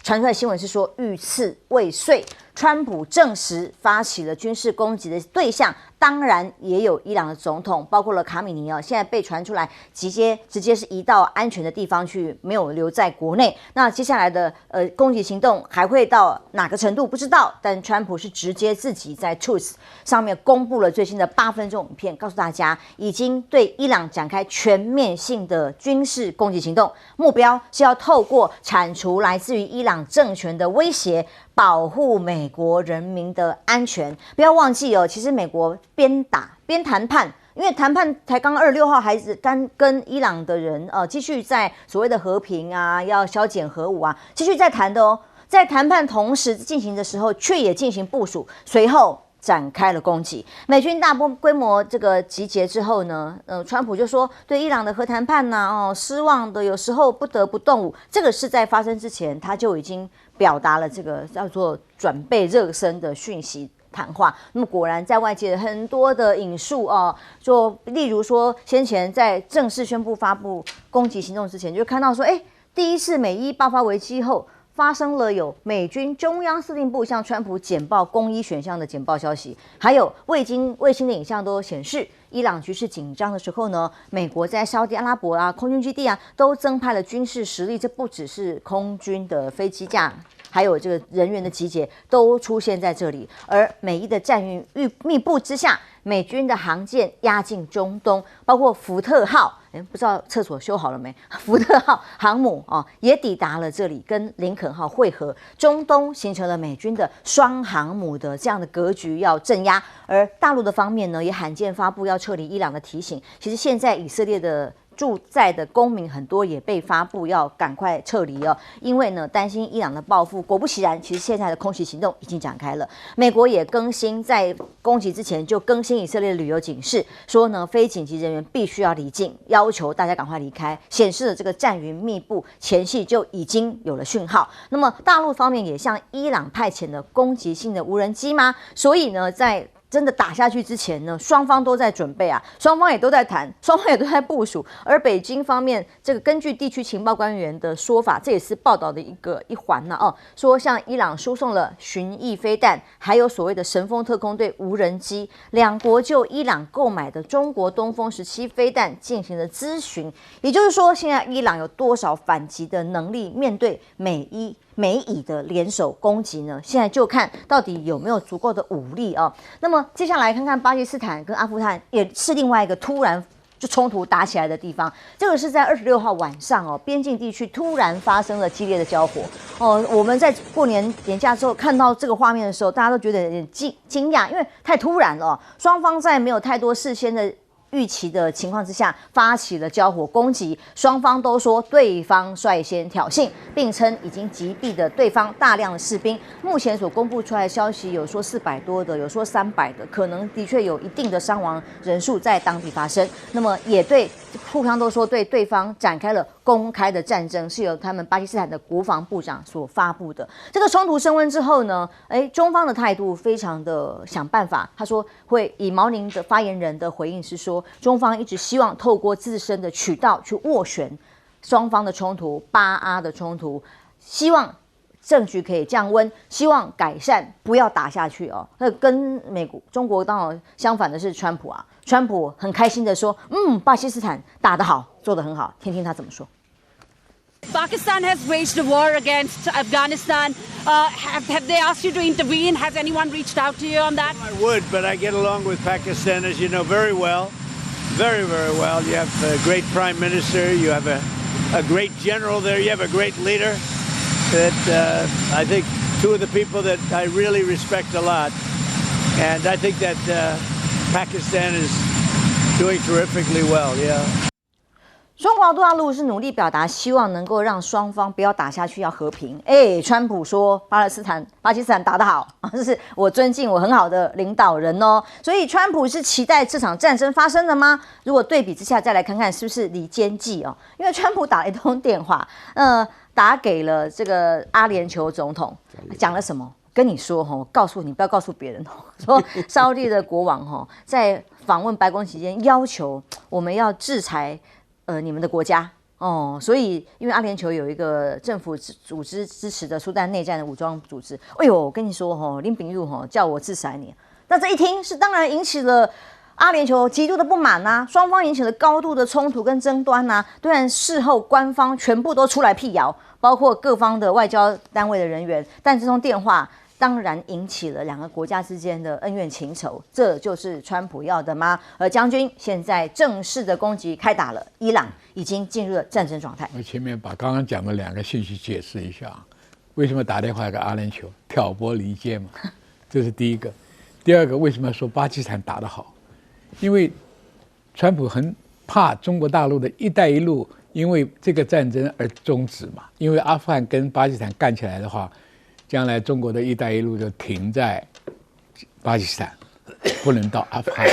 传出来的新闻是说遇刺未遂。川普证实发起了军事攻击的对象，当然也有伊朗的总统，包括了卡米尼现在被传出来直接是移到安全的地方去，没有留在国内。那接下来的攻击行动还会到哪个程度不知道，但川普是直接自己在 Truth 上面公布了最新的8分钟影片，告诉大家已经对伊朗展开全面性的军事攻击行动，目标是要透过铲除来自于伊朗政权的威胁，保护美国人民的安全。不要忘记其实美国边打边谈判，因为谈判才刚26号还是跟伊朗的人继续在所谓的和平啊，要削减核武啊，继续在谈的哦。在谈判同时进行的时候，却也进行部署，随后展开了攻击。美军大规模这个集结之后呢，川普就说对伊朗的核谈判失望的，有时候不得不动武。这个是在发生之前他就已经表达了这个叫做准备热身的讯息谈话。那么果然在外界很多的引述就例如说先前在正式宣布发布攻击行动之前，就看到说第一次美伊爆发危机后发生了有美军中央司令部向川普简报攻伊选项的简报消息，还有卫星的影像都显示，伊朗局势紧张的时候呢，美国在沙特阿拉伯空军基地都增派了军事实力，这不只是空军的飞机架，还有这个人员的集结都出现在这里。而美伊的战云密布之下，美军的航舰压进中东，包括福特号，不知道厕所修好了没？福特号航母也抵达了这里，跟林肯号会合。中东形成了美军的双航母的这样的格局要镇压，而大陆的方面呢，也罕见发布要撤离伊朗的提醒。其实现在以色列的住在的公民很多也被发布要赶快撤离因为呢担心伊朗的报复。果不其然，其实现在的空袭行动已经展开了。美国也更新在攻击之前就更新以色列的旅游警示，说呢非紧急人员必须要离境，要求大家赶快离开，显示了这个战云密布，前夕就已经有了讯号。那么大陆方面也向伊朗派遣了攻击性的无人机吗？所以呢在真的打下去之前呢，双方都在准备双方也都在谈，双方也都在部署。而北京方面，这个根据地区情报官员的说法，这也是报道的一环说向伊朗输送了巡弋飞弹，还有所谓的神风特工队无人机，两国就伊朗购买的中国东风17飞弹进行了咨询。也就是说，现在伊朗有多少反击的能力，面对美以的联手攻击呢？现在就看到底有没有足够的武力那么接下来看看巴基斯坦跟阿富汗也是另外一个突然就冲突打起来的地方。这个是在26号晚上边境地区突然发生了激烈的交火我们在过年年假之后看到这个画面的时候，大家都觉得有点惊讶，因为太突然了双方在没有太多事先的预期的情况之下发起了交火攻击，双方都说对方率先挑衅，并称已经击毙的对方大量的士兵。目前所公布出来的消息有说400多的，有说300的，可能的确有一定的伤亡人数在当地发生。那么也对互相都说对对方展开了公开的战争，是由他们巴基斯坦的国防部长所发布的。这个冲突升温之后呢，中方的态度非常的想办法。他说会以毛宁的发言人的回应是说，中方一直希望透过自身的渠道去斡旋双方的冲突、巴阿的冲突，希望政局可以降温，希望改善，不要打下去哦。那跟中国刚好相反的是川普啊，川普很开心的说，巴基斯坦打得好，做得很好，听听他怎么说。Pakistan has waged a war against Afghanistan. Have they asked you to intervene? Has anyone reached out to you on that? I would, but I get along with Pakistan, as you know, very well. Very, very well. You have a great prime minister. You have a great general there. You have a great leader. That I think two of the people that I really respect a lot. And I think that Pakistan is doing terrifically well, yeah. 中国大陆是努力表达希望能够让双方不要打下去，要和平。川普说巴基斯坦打得好，这是我尊敬我很好的领导人哦。所以川普是期待这场战争发生的吗？如果对比之下，再来看看是不是离间计哦。因为川普打了一通电话，打给了这个阿联酋总统，讲了什么？跟你说告诉你不要告诉别人说沙烏地的国王在访问白宫期间要求我们要制裁你们的国家所以因为阿联酋有一个政府组织支持的苏丹内战的武装组织，我跟你说林秉儒叫我制裁你，那这一听是当然引起了阿联酋极度的不满啊，双方引起了高度的冲突跟争端啊。虽然事后官方全部都出来辟谣，包括各方的外交单位的人员，但这通电话当然引起了两个国家之间的恩怨情仇，这就是川普要的吗？而将军现在正式的攻击开打了，伊朗已经进入了战争状态。我前面把刚刚讲的两个信息解释一下，为什么打电话给阿联酋挑拨离间嘛？这是第一个。第二个，为什么说巴基斯坦打得好？因为川普很怕中国大陆的一带一路因为这个战争而终止嘛，因为阿富汗跟巴基斯坦干起来的话，将来中国的一带一路就停在巴基斯坦，不能到阿富汗，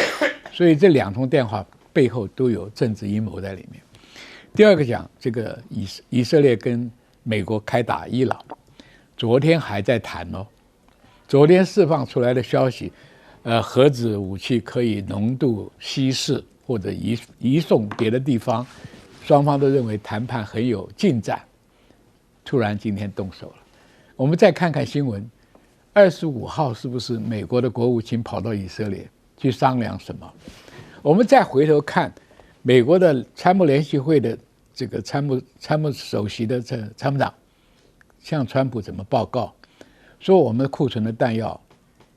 所以这两通电话背后都有政治阴谋在里面。第二个讲这个以色列跟美国开打伊朗，昨天还在谈哦，昨天释放出来的消息，核子武器可以浓度稀释或者移送别的地方，双方都认为谈判很有进展，突然今天动手了。我们再看看新闻，25号是不是美国的国务卿跑到以色列去商量什么？我们再回头看美国的参谋联席会的这个参谋首席的参谋长向川普怎么报告，说我们库存的弹药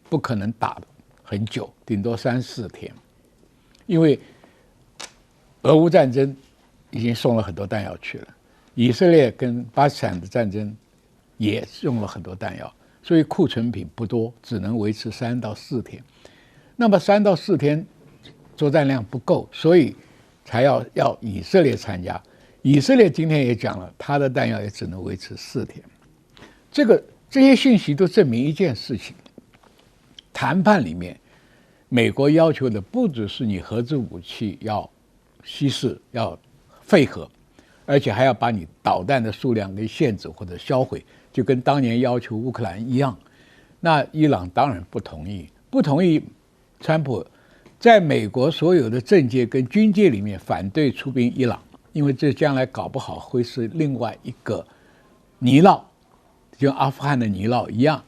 不可能打很久，顶多3-4天，因为俄乌战争已经送了很多弹药去了，以色列跟巴基斯坦的战争也用了很多弹药，所以库存品不多，只能维持3到4天。那么3到4天作战量不够，所以才要以色列参加。以色列今天也讲了，他的弹药也只能维持4天。这些讯息都证明一件事情：谈判里面，美国要求的不只是你核子武器要稀释、要废核，而且还要把你导弹的数量给限制或者销毁，就跟当年要求乌克兰一样。那伊朗当然不同意，川普在美国所有的政界跟军界里面反对出兵伊朗，因为这将来搞不好会是另外一个泥淖，就阿富汗的泥淖一样。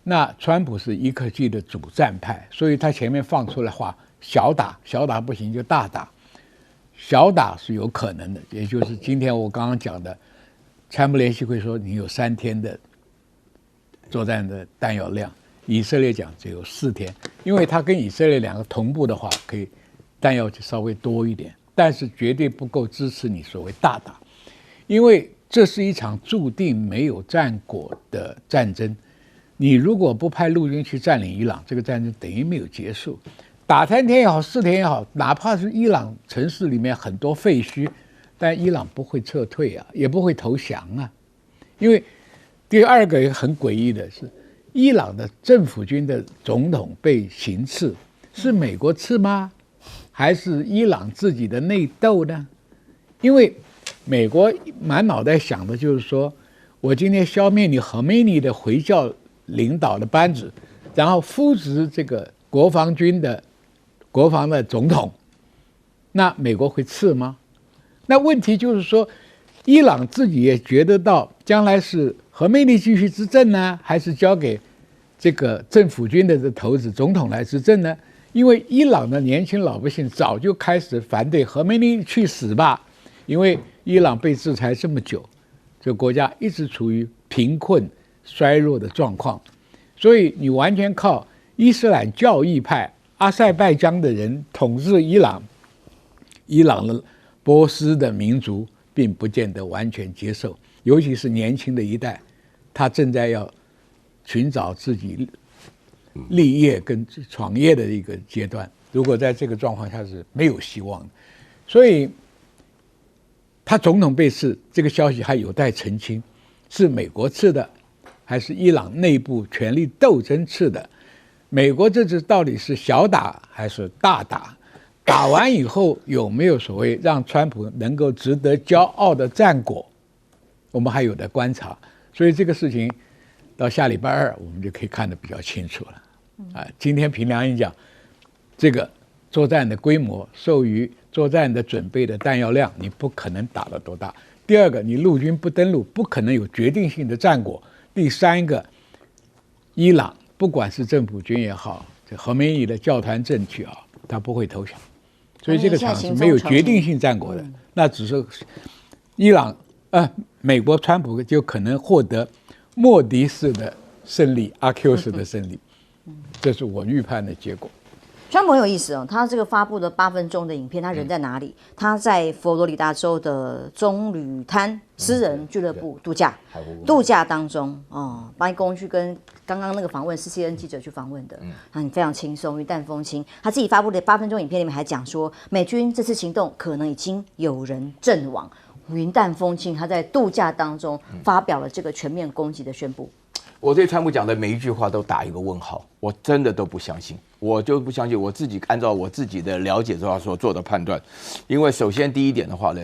那川普是伊克季的主战派，所以他前面放出来话，小打不行就大打，小打是有可能的，也就是今天我刚刚讲的，参谋联席会说你有3天的作战的弹药量，以色列讲只有4天，因为他跟以色列两个同步的话，可以弹药就稍微多一点，但是绝对不够支持你所谓大打，因为这是一场注定没有战果的战争。你如果不派陆军去占领伊朗，这个战争等于没有结束。打3天也好，4天也好，哪怕是伊朗城市里面很多废墟，但伊朗不会撤退啊，也不会投降啊。因为第二个很诡异的是，伊朗的政府军的总统被行刺，是美国刺吗？还是伊朗自己的内斗呢？因为美国满脑袋想的就是说，我今天消灭你何梅尼的回教领导的班子，然后扶植这个国防的总统，那美国会刺吗？那问题就是说，伊朗自己也觉得到，将来是何梅尼继续执政呢，还是交给这个政府军的头子总统来执政呢？因为伊朗的年轻老百姓早就开始反对何梅尼去死吧，因为伊朗被制裁这么久，这个国家一直处于贫困衰弱的状况，所以你完全靠伊斯兰教义派阿塞拜疆的人统治伊朗，伊朗的波斯的民族并不见得完全接受，尤其是年轻的一代，他正在要寻找自己立业跟创业的一个阶段。如果在这个状况下是没有希望的，所以他总统被刺这个消息还有待澄清，是美国刺的，还是伊朗内部权力斗争刺的？美国这次到底是小打还是大打？打完以后有没有所谓让川普能够值得骄傲的战果？我们还有待观察。所以这个事情到下礼拜二我们就可以看得比较清楚了。今天凭良心讲，这个作战的规模受于作战的准备的弹药量，你不可能打得多大。第二个，你陆军不登陆，不可能有决定性的战果。第三个，伊朗不管是政府军也好，这何梅尼的教团政区啊，他不会投降，所以这个场是没有决定性战果的。那只是伊朗美国川普就可能获得莫迪式的胜利，阿 Q 式的胜利，这是我预判的结果。川普很有意思哦，他这个发布的8分钟的影片，他人在哪里？他在佛罗里达州的棕榈滩私人俱乐部度假当中哦，白宫去跟刚刚那个访问是 CNN 记者去访问的，很非常轻松，云淡风轻。他自己发布的8分钟影片里面还讲说，美军这次行动可能已经有人阵亡，云淡风轻。他在度假当中发表了这个全面攻击的宣布。我对川普讲的每一句话都打一个问号，我真的都不相信。我就不相信，我自己按照我自己的了解之后所做的判断，因为首先第一点的话呢，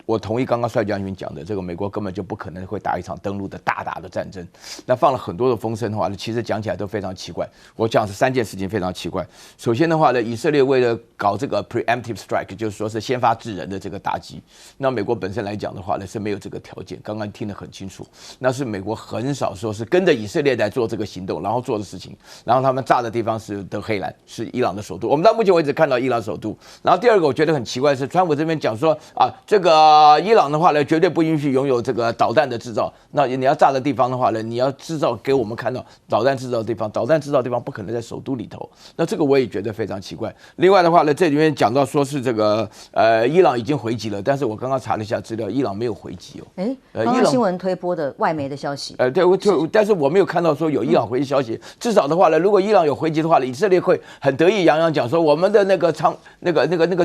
我同意刚刚帅将军讲的，这个美国根本就不可能会打一场登陆的大打的战争。那放了很多的风声的话呢，其实讲起来都非常奇怪。我讲是3件事情非常奇怪。首先的话呢，以色列为了搞这个 preemptive strike， 就是说是先发制人的这个打击，那美国本身来讲的话呢是没有这个条件。刚刚听得很清楚，那是美国很少说是跟着以色列来做这个行动，然后做的事情，然后他们炸的地方是德黑兰，是伊朗的首都。我们到目前为止看到伊朗首都。然后第二个我觉得很奇怪的是，川普这边讲说这个伊朗的话呢，绝对不允许拥有这个导弹的制造。那你要炸的地方的话呢，你要制造给我们看到导弹制造的地方，导弹制造的地方不可能在首都里头。那这个我也觉得非常奇怪。另外的话呢，这里面讲到说是这个伊朗已经回击了，但是我刚刚查了一下资料，伊朗没有回击哦。刚刚新闻推播的外媒的消息。对，但是我没有看到说有伊朗回击消息。至少的话呢，如果伊朗有回击的话呢，以色列会很得意洋洋讲说，我们的那个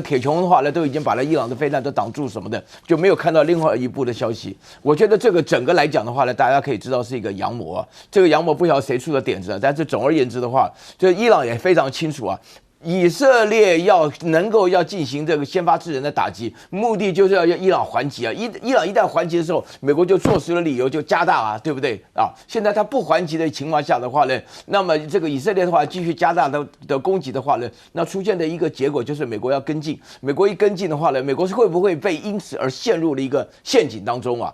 铁穹的话呢，都已经把伊朗的飞弹都挡住什么的，就没有看到另外一部的消息。我觉得这个整个来讲的话呢，大家可以知道是一个阳谋啊。这个阳谋不晓得谁出的点子，但是总而言之的话，就伊朗也非常清楚啊。以色列要进行这个先发制人的打击，目的就是要伊朗还击啊！伊朗一旦还击的时候，美国就坐实了理由就加大啊，对不对啊？现在他不还击的情况下的话呢，那么这个以色列的话继续加大的攻击的话呢，那出现的一个结果就是美国要跟进。美国一跟进的话呢，美国是会不会被因此而陷入了一个陷阱当中啊？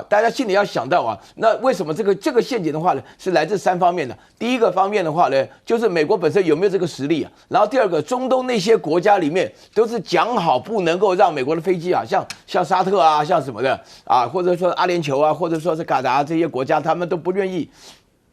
大家心里要想到啊，那为什么这个陷阱的话呢，是来自3方面的。第一个方面的话呢，就是美国本身有没有这个实力啊？然后第二个，中东那些国家里面都是讲好不能够让美国的飞机啊，像沙特啊，像什么的啊，或者说阿联酋啊，或者说是卡达这些国家，他们都不愿意。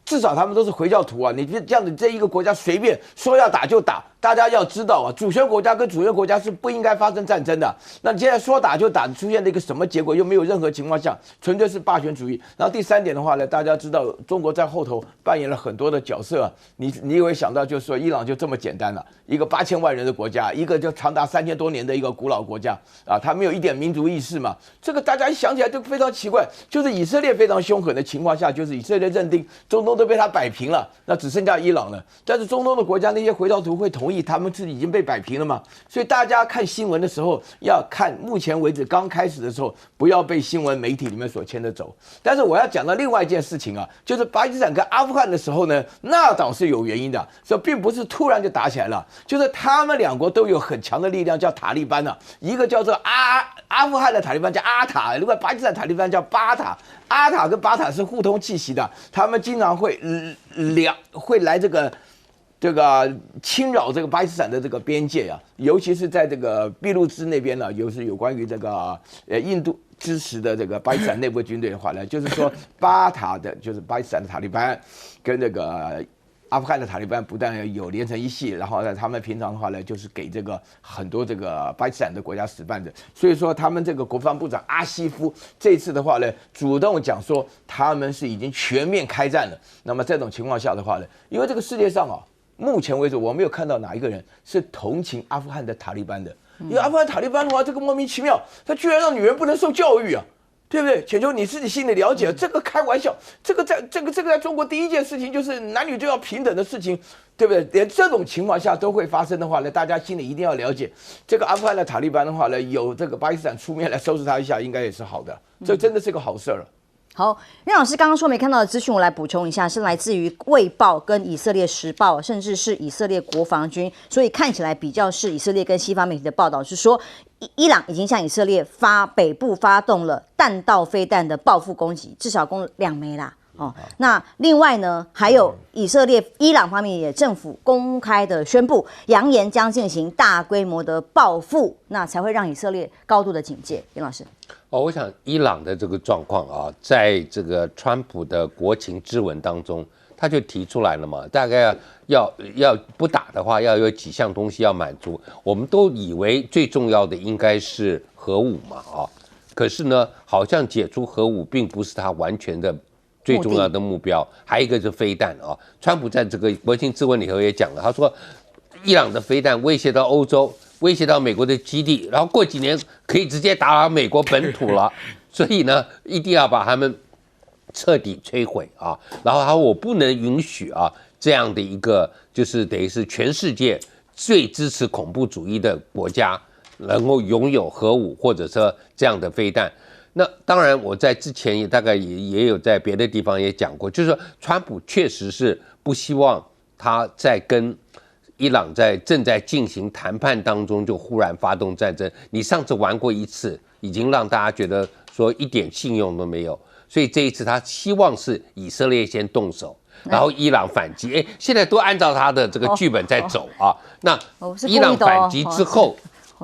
至少他们都是回教徒啊！你这样子，这一个国家随便说要打就打，大家要知道啊，主权国家跟主权国家是不应该发生战争的。那你现在说打就打，出现了一个什么结果？又没有任何情况下，纯粹是霸权主义。然后第3点的话呢，大家知道中国在后头扮演了很多的角色啊。你以为想到就是说伊朗就这么简单了？一个8000万人的国家，一个就长达3000多年的一个古老国家啊，它没有一点民族意识嘛？这个大家一想起来就非常奇怪。就是以色列非常凶狠的情况下，就是以色列认定中东都被他摆平了，那只剩下伊朗了。但是中东的国家那些回教徒会同意意，他们是已经被摆平了嘛。所以大家看新闻的时候，要看目前为止刚开始的时候，不要被新闻媒体里面所牵着走。但是我要讲到另外一件事情啊，就是巴基斯坦跟阿富汗的时候呢，那倒是有原因的，所以并不是突然就打起来了，就是他们两国都有很强的力量，叫塔利班啊，一个叫做阿富汗的塔利班叫阿塔，另外巴基斯坦塔利班叫巴塔。阿塔跟巴塔是互通气息的，他们经常会来这个侵扰这个巴基斯坦的这个边界啊，尤其是在这个俾路支那边呢，有关于这个印度支持的这个巴基斯坦内部军队的话呢，就是说巴塔的就是巴基斯坦的塔利班跟这个阿富汗的塔利班不但有连成一系，然后呢，他们平常的话呢，就是给这个很多这个巴基斯坦的国家使绊子，所以说他们这个国防部长阿西夫这次的话呢，主动讲说他们是已经全面开战了。那么这种情况下的话呢，因为这个世界上啊，目前为止我没有看到哪一个人是同情阿富汗的塔利班的，因为阿富汗塔利班的话，这个莫名其妙，他居然让女人不能受教育啊。对不对？浅秋，你自己心里了解，这个开玩笑，这个在中国第一件事情就是男女都要平等的事情，对不对？连这种情况下都会发生的话呢，大家心里一定要了解，这个阿富汗的塔利班的话呢，有这个巴基斯坦出面来收拾他一下，应该也是好的，这真的是个好事了。好，任老师刚刚说没看到的资讯，我来补充一下，是来自于《卫报》跟以色列时报，甚至是以色列国防军，所以看起来比较是以色列跟西方媒体的报道是说，伊朗已经向以色列北部发动了弹道飞弹的报复攻击，至少攻2枚啦。哦，那另外呢，还有伊朗方面也政府公开的宣布，扬言将进行大规模的报复，那才会让以色列高度的警戒。严老师。我想伊朗的这个状况啊，在这个川普的国情咨文当中，他就提出来了嘛，大概要不打的话，要有几项东西要满足。我们都以为最重要的应该是核武嘛，可是呢，好像解除核武并不是他完全的最重要的目标，还有一个是飞弹啊。川普在这个国情咨文里头也讲了，他说伊朗的飞弹威胁到欧洲，威胁到美国的基地，然后过几年可以直接打到美国本土了，所以呢，一定要把他们彻底摧毁啊。然后他说我不能允许啊这样的一个就是等于是全世界最支持恐怖主义的国家能够拥有核武或者说这样的飞弹。那当然，我在之前也大概也有在别的地方也讲过，就是说，川普确实是不希望他在跟伊朗正在进行谈判当中就忽然发动战争。你上次玩过一次，已经让大家觉得说一点信用都没有，所以这一次他希望是以色列先动手，然后伊朗反击。现在都按照他的这个剧本在走啊。那伊朗反击之后。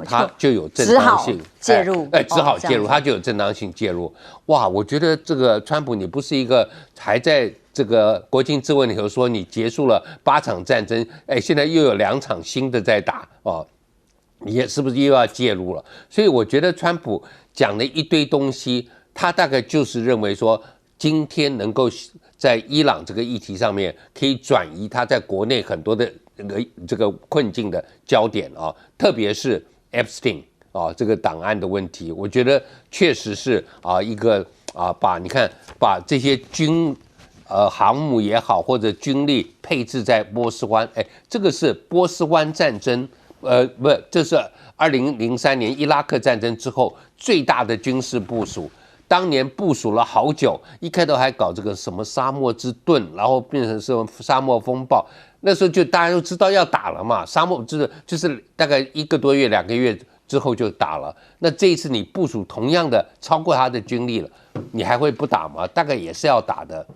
他就有正当性介入，只好介入，他就有正当性介入。哇，我觉得这个川普，你不是一个还在这个国情咨文里头说你结束了8场战争，现在又有2场新的在打哦，你也是不是又要介入了？所以我觉得川普讲了一堆东西，他大概就是认为说，今天能够在伊朗这个议题上面可以转移他在国内很多的这个困境的焦点啊，特别是Epstein 这个档案的问题，我觉得确实是一个把这些航母也好或者军力配置在波斯湾，这个是波斯湾战争，这是2003年伊拉克战争之后最大的军事部署。当年部署了好久，一开头还搞这个什么沙漠之盾，然后变成什么沙漠风暴。那时候就大家都知道要打了嘛，沙漠就是大概1个多月、2个月之后就打了。那这一次你部署同样的超过他的军力了，你还会不打吗？大概也是要打的，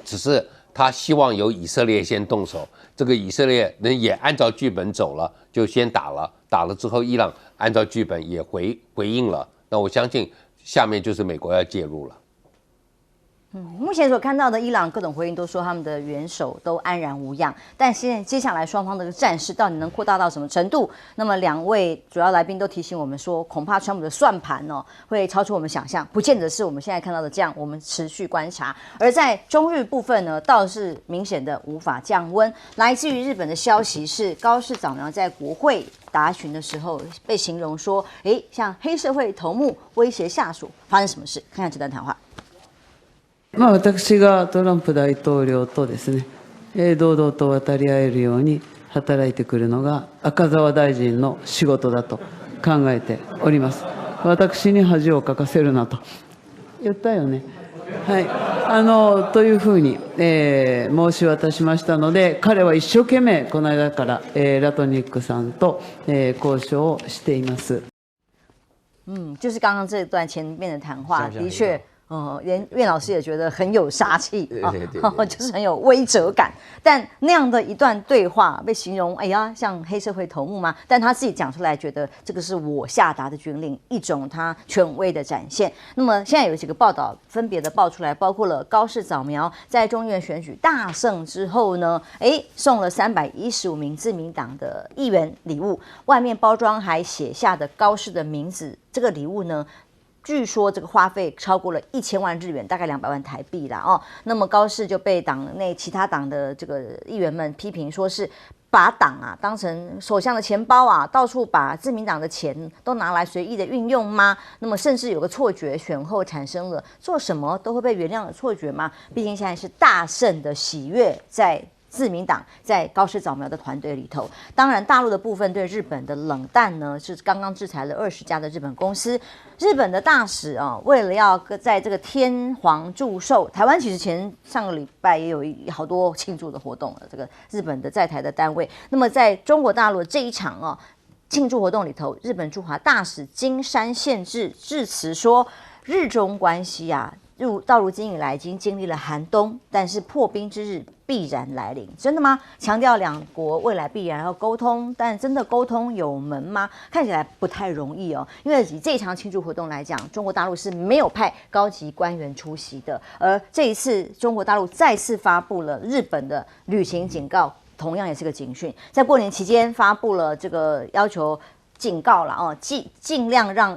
只是他希望由以色列先动手。这个以色列人也按照剧本走了，就先打了，打了之后伊朗按照剧本也回应了。那我相信下面就是美国要介入了。目前所看到的伊朗各种回应都说他们的元首都安然无恙，但接下来双方的战事到底能扩大到什么程度？那么2位主要来宾都提醒我们说，恐怕川普的算盘会超出我们想象，不见得是我们现在看到的这样，我们持续观察。而在中日部分呢，倒是明显的无法降温。来自于日本的消息是，高市早苗在国会答询的时候被形容说，像黑社会头目威胁下属，发生什么事？看看这段谈话。私がトランプ大統領とですね、堂々と渡り合えるように、働いてくるのが赤澤大臣の仕事だと考えております。私に恥をかかせるなと言ったよね。はい、というふうに、申し渡しましたので、彼は一生懸命この間から、ラトニックさんと、交渉をしています。就是刚刚这段前面的谈话，的确。连苑老师也觉得很有杀气啊，就是很有威慑感。但那样的一段对话被形容，哎呀，像黑社会头目吗？但他自己讲出来，觉得这个是我下达的军令，一种他权威的展现。那么现在有几个报道分别的爆出来，包括了高市早苗在众议院选举大胜之后呢，送了315名自民党的议员礼物，外面包装还写下的高市的名字。这个礼物呢？据说这个花费超过了1000万日元，大概200万台币啦哦。那么高市就被党内其他党的这个议员们批评，说是把党啊当成首相的钱包啊，到处把自民党的钱都拿来随意的运用吗？那么甚至有个错觉，选后产生了做什么都会被原谅的错觉吗？毕竟现在是大胜的喜悦在。自民党在高市早苗的团队里头，当然大陆的部分对日本的冷淡呢，是刚刚制裁了20家的日本公司。日本的大使啊，为了要在这个天皇祝寿，台湾其实上个礼拜也有好多庆祝的活动了。这个日本的在台的单位，那么在中国大陆这一场啊庆祝活动里头，日本驻华大使金山宪治致辞说，日中关系啊。到如今以来已经经历了寒冬，但是破冰之日必然来临。真的吗？强调两国未来必然要沟通，但真的沟通有门吗？看起来不太容易哦。因为以这场庆祝活动来讲，中国大陆是没有派高级官员出席的，而这一次中国大陆再次发布了日本的旅行警告，同样也是个警讯，在过年期间发布了这个要求警告了哦，尽量让。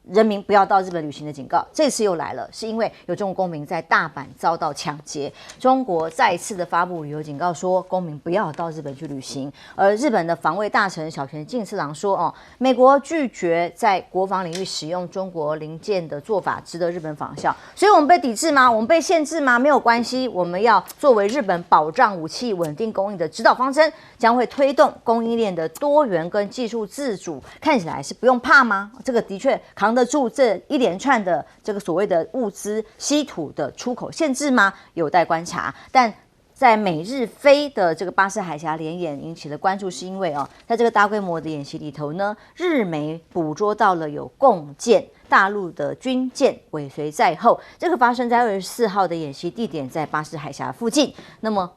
人民不要到日本旅行的警告，这次又来了，是因为有中国公民在大阪遭到抢劫，中国再一次的发布旅游警告，说公民不要到日本去旅行。而日本的防卫大臣小泉进次郎说，美国拒绝在国防领域使用中国零件的做法，值得日本仿效。所以我们被抵制吗？我们被限制吗？没有关系，我们要作为日本保障武器稳定供应的指导方针，将会推动供应链的多元跟技术自主。看起来是不用怕吗？这个的确扛得住这一连串的这个所谓的物资稀土的出口限制吗？有待观察。但在美日菲的这个巴士海峡联演引起了关注，是因为在这个大规模的演习里头呢，日媒捕捉到了有共舰。大陆的军舰尾随在后，这个发生在24号的演习地点在巴士海峡附近。那么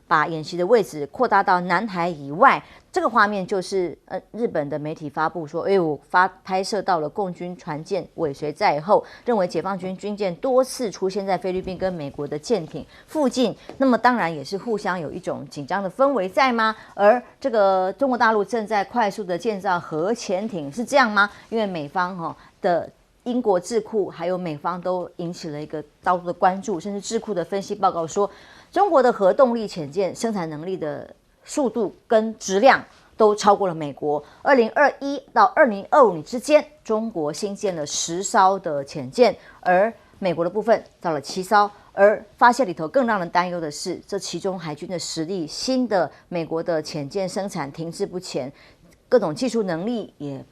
把演习的位置扩大到南海以外，这个画面就是日本的媒体发布说，我拍摄到了共军船舰尾随在后，认为解放军军舰多次出现在菲律宾跟美国的舰艇附近。那么当然也是互相有一种紧张的氛围在吗？而这个中国大陆正在快速的建造核潜艇，是这样吗？因为美方的英国智库还有美方都引起了一个高度的关注，甚至智库的分析报告说，中国的核动力潜舰生产能力的速度跟质量都超过了美国。2021到2025年之间，中国新建了10艘的潜舰，而美国的部分到了7艘。而发现里头更让人担忧的是，这其中海军的实力，新的美国的潜舰生产停滞不前，各种技术能力也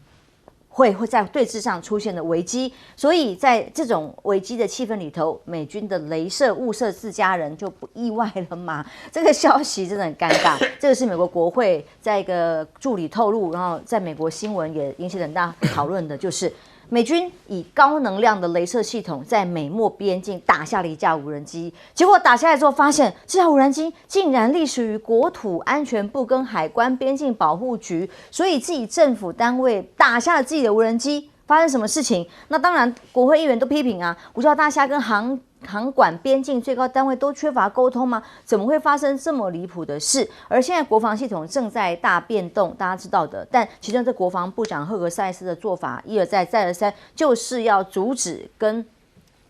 会在对峙上出现的危机。所以在这种危机的气氛里头，美军的雷射误射自家人就不意外了嘛？这个消息真的很尴尬。这个是美国国会在一个助理透露，然后在美国新闻也引起很大讨论的，就是美军以高能量的雷射系统在美墨边境打下了一架无人机，结果打下来之后发现，这架无人机竟然隶属于国土安全部跟海关边境保护局，所以自己政府单位打下了自己的无人机。发生什么事情？那当然，国会议员都批评啊，五角大厦跟航管边境最高单位都缺乏沟通吗？怎么会发生这么离谱的事？而现在国防系统正在大变动，大家知道的。但其中这国防部长赫格塞斯的做法一而再再而三，就是要阻止跟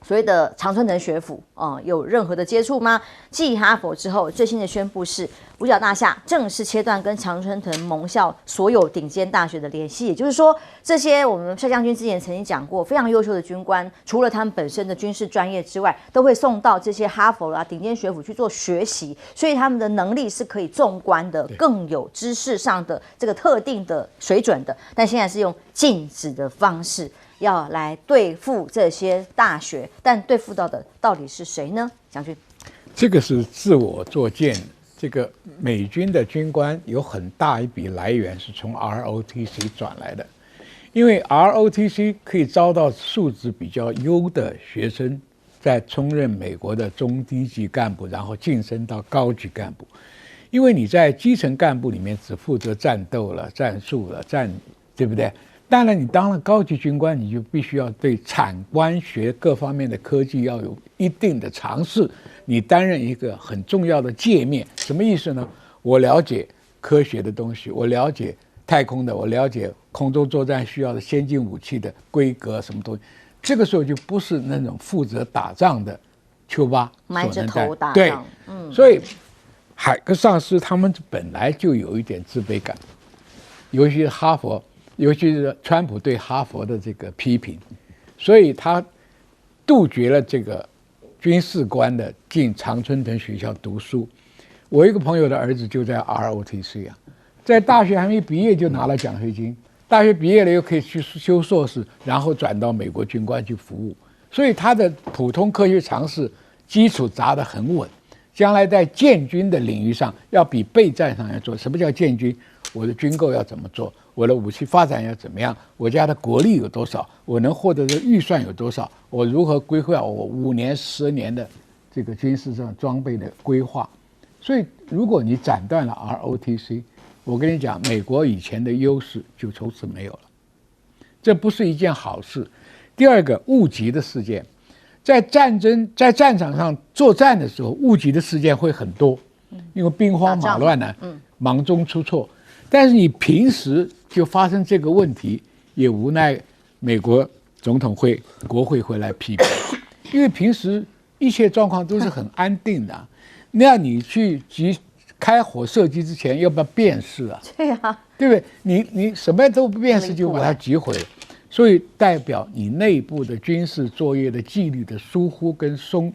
所谓的常春藤学府有任何的接触吗？继哈佛之后，最新的宣布是五角大厦正式切断跟常春藤盟校所有顶尖大学的联系，也就是说，这些我们帅将军之前曾经讲过，非常优秀的军官，除了他们本身的军事专业之外，都会送到这些哈佛顶尖学府去做学习，所以他们的能力是可以纵观的，更有知识上的这个特定的水准的。但现在是用禁止的方式要来对付这些大学，但对付到的到底是谁呢？将军，这个是自我作践。这个美军的军官有很大一笔来源是从 ROTC 转来的，因为 ROTC 可以招到素质比较优的学生，再充任美国的中低级干部，然后晋升到高级干部。因为你在基层干部里面只负责战斗了、战术了、对不对？当然，你当了高级军官，你就必须要对产官学各方面的科技要有一定的常识。你担任一个很重要的界面，什么意思呢？我了解科学的东西，我了解太空的，我了解空中作战需要的先进武器的规格，什么东西。这个时候就不是那种负责打仗的丘巴埋着头打仗。对，所以海格上司他们本来就有一点自卑感，尤其是哈佛。尤其是川普对哈佛的这个批评，所以他杜绝了这个军事官的进常春藤学校读书。我一个朋友的儿子就在 ROTC 在大学还没毕业就拿了奖学金，大学毕业了又可以去修硕士，然后转到美国军官去服务。所以他的普通科学常识基础扎得很稳，将来在建军的领域上要比备战上要做。什么叫建军？我的军购要怎么做？我的武器发展要怎么样？我家的国力有多少？我能获得的预算有多少？我如何规划我5年、10年的这个军事上装备的规划？所以，如果你斩断了 ROTC， 我跟你讲，美国以前的优势就从此没有了，这不是一件好事。第二个，误击的事件，在战场上作战的时候，误击的事件会很多，因为兵荒马乱呢，忙中出错。但是你平时就发生这个问题，也无奈美国总统会、国会会来批评，因为平时一切状况都是很安定的。那你去开火射击之前，要不要辨识啊？对啊，对不对？你什么都不辨识就把它击毁了，所以代表你内部的军事作业的纪律的疏忽跟松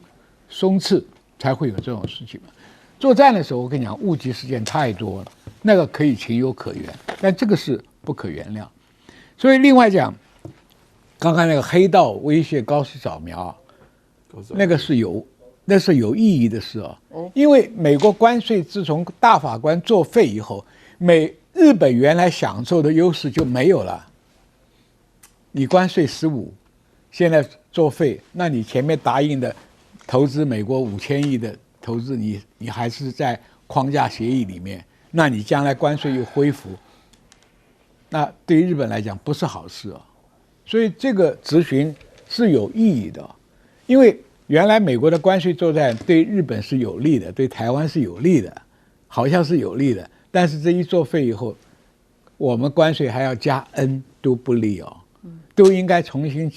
弛，才会有这种事情嘛。作战的时候，我跟你讲，误击事件太多了，那个可以情有可原，但这个是不可原谅。所以另外讲，刚刚那个黑道威胁高市早苗，那是有意义的事啊。因为美国关税自从大法官作废以后，日本原来享受的优势就没有了。你关税15%，现在作废，那你前面答应的投资美国5000亿的投资，你还是在框架协议里面，那你将来关税又恢复，那对于日本来讲不是好事啊。所以这个质询是有意义的，因为原来美国的关税作战对日本是有利的，对台湾是有利的，好像是有利的，但是这一作废以后，我们关税还要加 N 都不利哦，都应该重新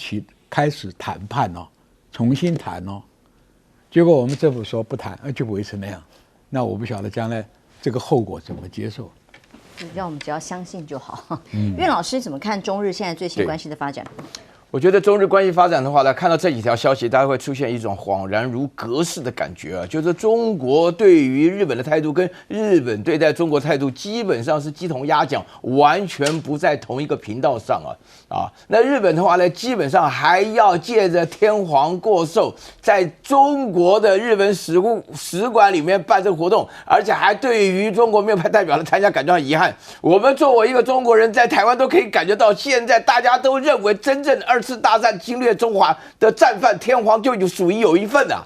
开始谈判哦，重新谈哦。结果我们政府说不谈，就维持那样，那我不晓得将来这个后果怎么接受。让我们只要相信就好。苑老师怎么看中日现在最新关系的发展？我觉得中日关系发展的话呢，看到这几条消息，大家会出现一种恍然如隔世的感觉啊，就是中国对于日本的态度跟日本对待中国态度基本上是鸡同鸭讲，完全不在同一个频道上啊。那日本的话呢，基本上还要借着天皇过寿，在中国的日本使馆里面办这个活动，而且还对于中国没有派代表来参加感到很遗憾。我们作为一个中国人，在台湾都可以感觉到，现在大家都认为真正2次大战侵略中华的战犯天皇就属于有一份啊，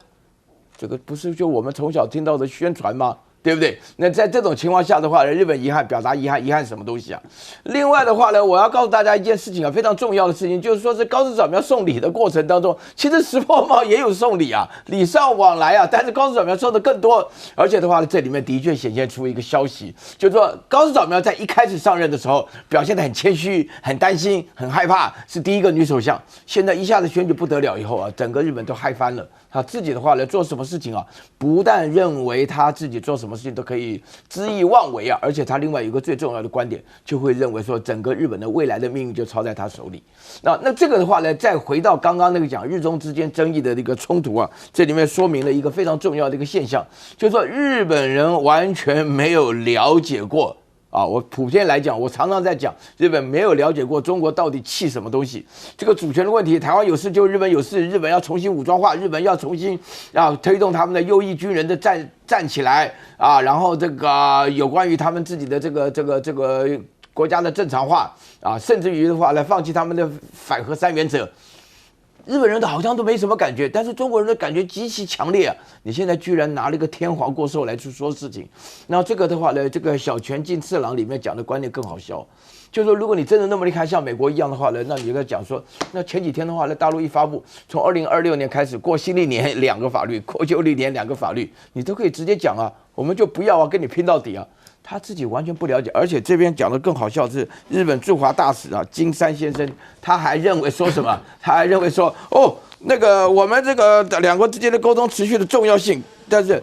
这个不是就我们从小听到的宣传吗？对不对？那在这种情况下的话呢，日本表达遗憾什么东西啊？另外的话呢，我要告诉大家一件事情啊，非常重要的事情，就是说是高市早苗送礼的过程当中，其实石破茂也有送礼啊，礼尚往来啊，但是高市早苗送的更多，而且的话呢，这里面的确显现出一个消息，就是说高市早苗在一开始上任的时候表现得很谦虚、很担心、很害怕，是第一个女首相，现在一下子选举不得了以后啊，整个日本都嗨翻了。他自己的话呢，做什么事情啊，不但认为他自己做什么事情都可以恣意妄为啊，而且他另外有一个最重要的观点，就会认为说整个日本的未来的命运就操在他手里。那这个的话呢，再回到刚刚那个讲日中之间争议的一个冲突啊，这里面说明了一个非常重要的一个现象，就是说日本人完全没有了解过。我普遍来讲，我常常在讲，日本没有了解过中国到底气什么东西。这个主权的问题，台湾有事就日本有事，日本要重新武装化，日本要重新推动他们的右翼军人的站起来啊，然后这个有关于他们自己的这个国家的正常化啊，甚至于的话来放弃他们的反核三原则。日本人好像都没什么感觉，但是中国人的感觉极其强烈啊！你现在居然拿了一个天皇过寿来去说事情，那这个的话呢，这个小泉进次郎里面讲的观念更好笑，就是说如果你真的那么厉害，像美国一样的话呢，那你就在讲说，那前几天的话呢，大陆一发布，从2026年开始过新历年2个法律，过旧历年2个法律，你都可以直接讲啊，我们就不要啊，跟你拼到底啊！他自己完全不了解，而且这边讲的更好笑是日本驻华大使啊金山先生，他还认为说什么？他还认为说那个我们这个两国之间的沟通持续的重要性，但是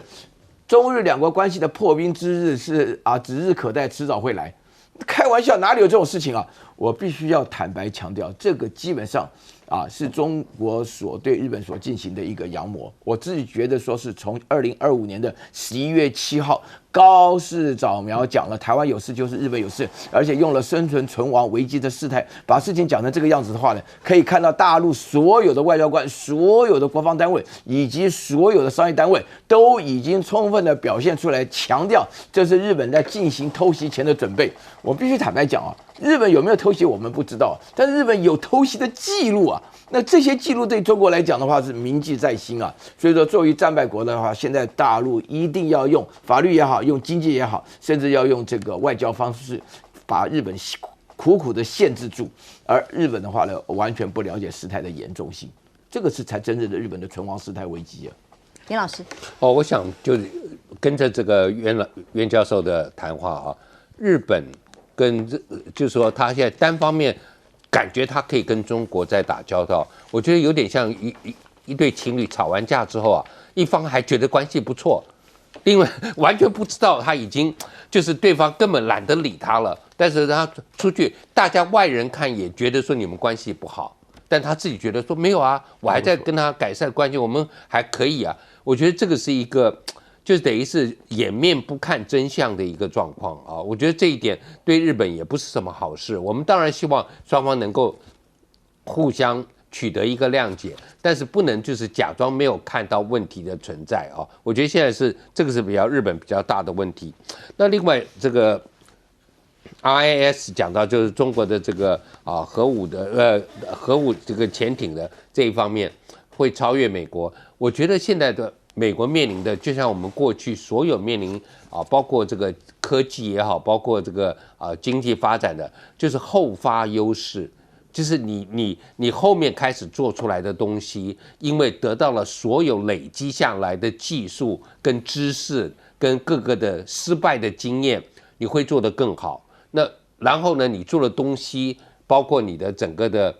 中日两国关系的破冰之日是指日可待，迟早会来。开玩笑，哪里有这种事情啊？我必须要坦白强调，这个基本上是中国所对日本所进行的一个阳谋。我自己觉得说是从2025年的11月7号。高市早苗讲了，台湾有事就是日本有事，而且用了生存存亡危机的事态，把事情讲成这个样子的话呢，可以看到大陆所有的外交官、所有的国防单位以及所有的商业单位都已经充分的表现出来，强调这是日本在进行偷袭前的准备。我必须坦白讲日本有没有偷袭我们不知道，但是日本有偷袭的记录啊。那这些记录对中国来讲的话是铭记在心啊。所以说，作为战败国的话，现在大陆一定要用法律也好，用经济也好，甚至要用这个外交方式，把日本苦苦的限制住。而日本的话呢，完全不了解事态的严重性，这个是才真正的日本的存亡事态危机啊。林老师，我想就是跟着这个袁教授的谈话日本跟就是说他现在单方面感觉他可以跟中国在打交道，我觉得有点像一对情侣吵完架之后一方还觉得关系不错，另外完全不知道他已经就是对方根本懒得理他了，但是他出去，大家外人看也觉得说你们关系不好，但他自己觉得说没有我还在跟他改善关系，我们还可以我觉得这个是一个。就是等于是掩面不看真相的一个状况我觉得这一点对日本也不是什么好事。我们当然希望双方能够互相取得一个谅解，但是不能就是假装没有看到问题的存在我觉得现在这个是日本比较大的问题。那另外这个 RIS 讲到就是中国的这个核武这个潜艇的这一方面会超越美国，我觉得现在的。美国面临的，就像我们过去所有面临包括这个科技也好，包括这个经济发展的，就是后发优势，就是你后面开始做出来的东西，因为得到了所有累积下来的技术跟知识跟各个的失败的经验，你会做得更好。那然后呢，你做的东西，包括你的整个的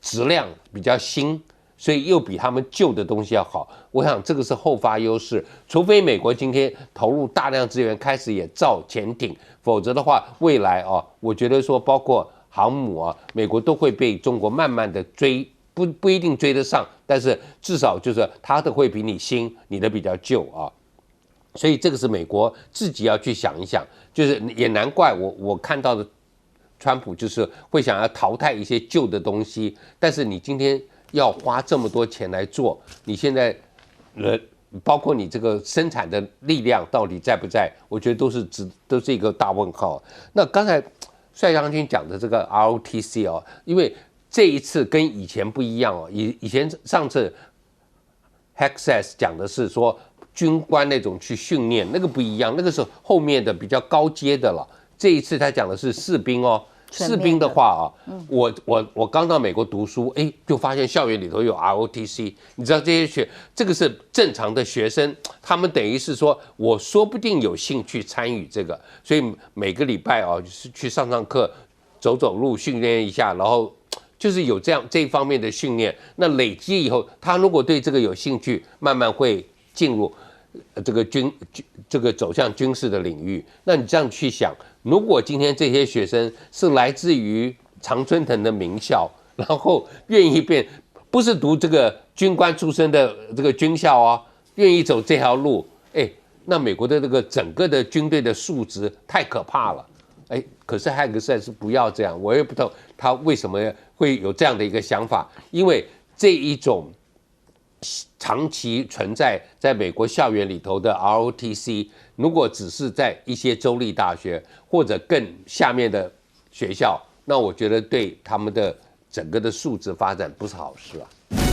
质量比较新。所以又比他们旧的东西要好，我想这个是后发优势。除非美国今天投入大量资源，开始也造潜艇，否则的话，未来我觉得说包括航母美国都会被中国慢慢的追，不一定追得上，但是至少就是它的会比你新，你的比较旧所以这个是美国自己要去想一想，就是也难怪我看到的川普就是会想要淘汰一些旧的东西，但是你今天。要花这么多钱来做，你现在包括你这个生产的力量到底在不在？我觉得都是一个大问号。那刚才帅将军讲的这个 ROTC 因为这一次跟以前不一样以前上次 Hexas 讲的是说军官那种去训练，那个不一样，那个是后面的比较高阶的了。这一次他讲的是士兵哦。士兵的话啊，我刚到美国读书，就发现校园里头有 ROTC， 你知道这个是正常的学生，他们等于是说，我说不定有兴趣参与这个，所以每个礼拜啊，就是去上课，走走路，训练一下，然后就是有这一方面的训练。那累积以后，他如果对这个有兴趣，慢慢会进入这个走向军事的领域。那你这样去想。如果今天这些学生是来自于常春藤的名校，然后愿意不是读这个军官出身的这个军校啊，愿意走这条路，那美国的这个整个的军队的素质太可怕了，可是汉克斯是不要这样，我也不懂他为什么会有这样的一个想法，因为这一种长期存在在美国校园里头的 ROTC。如果只是在一些州立大学或者更下面的学校，那我觉得对他们的整个的素质发展不是好事啊。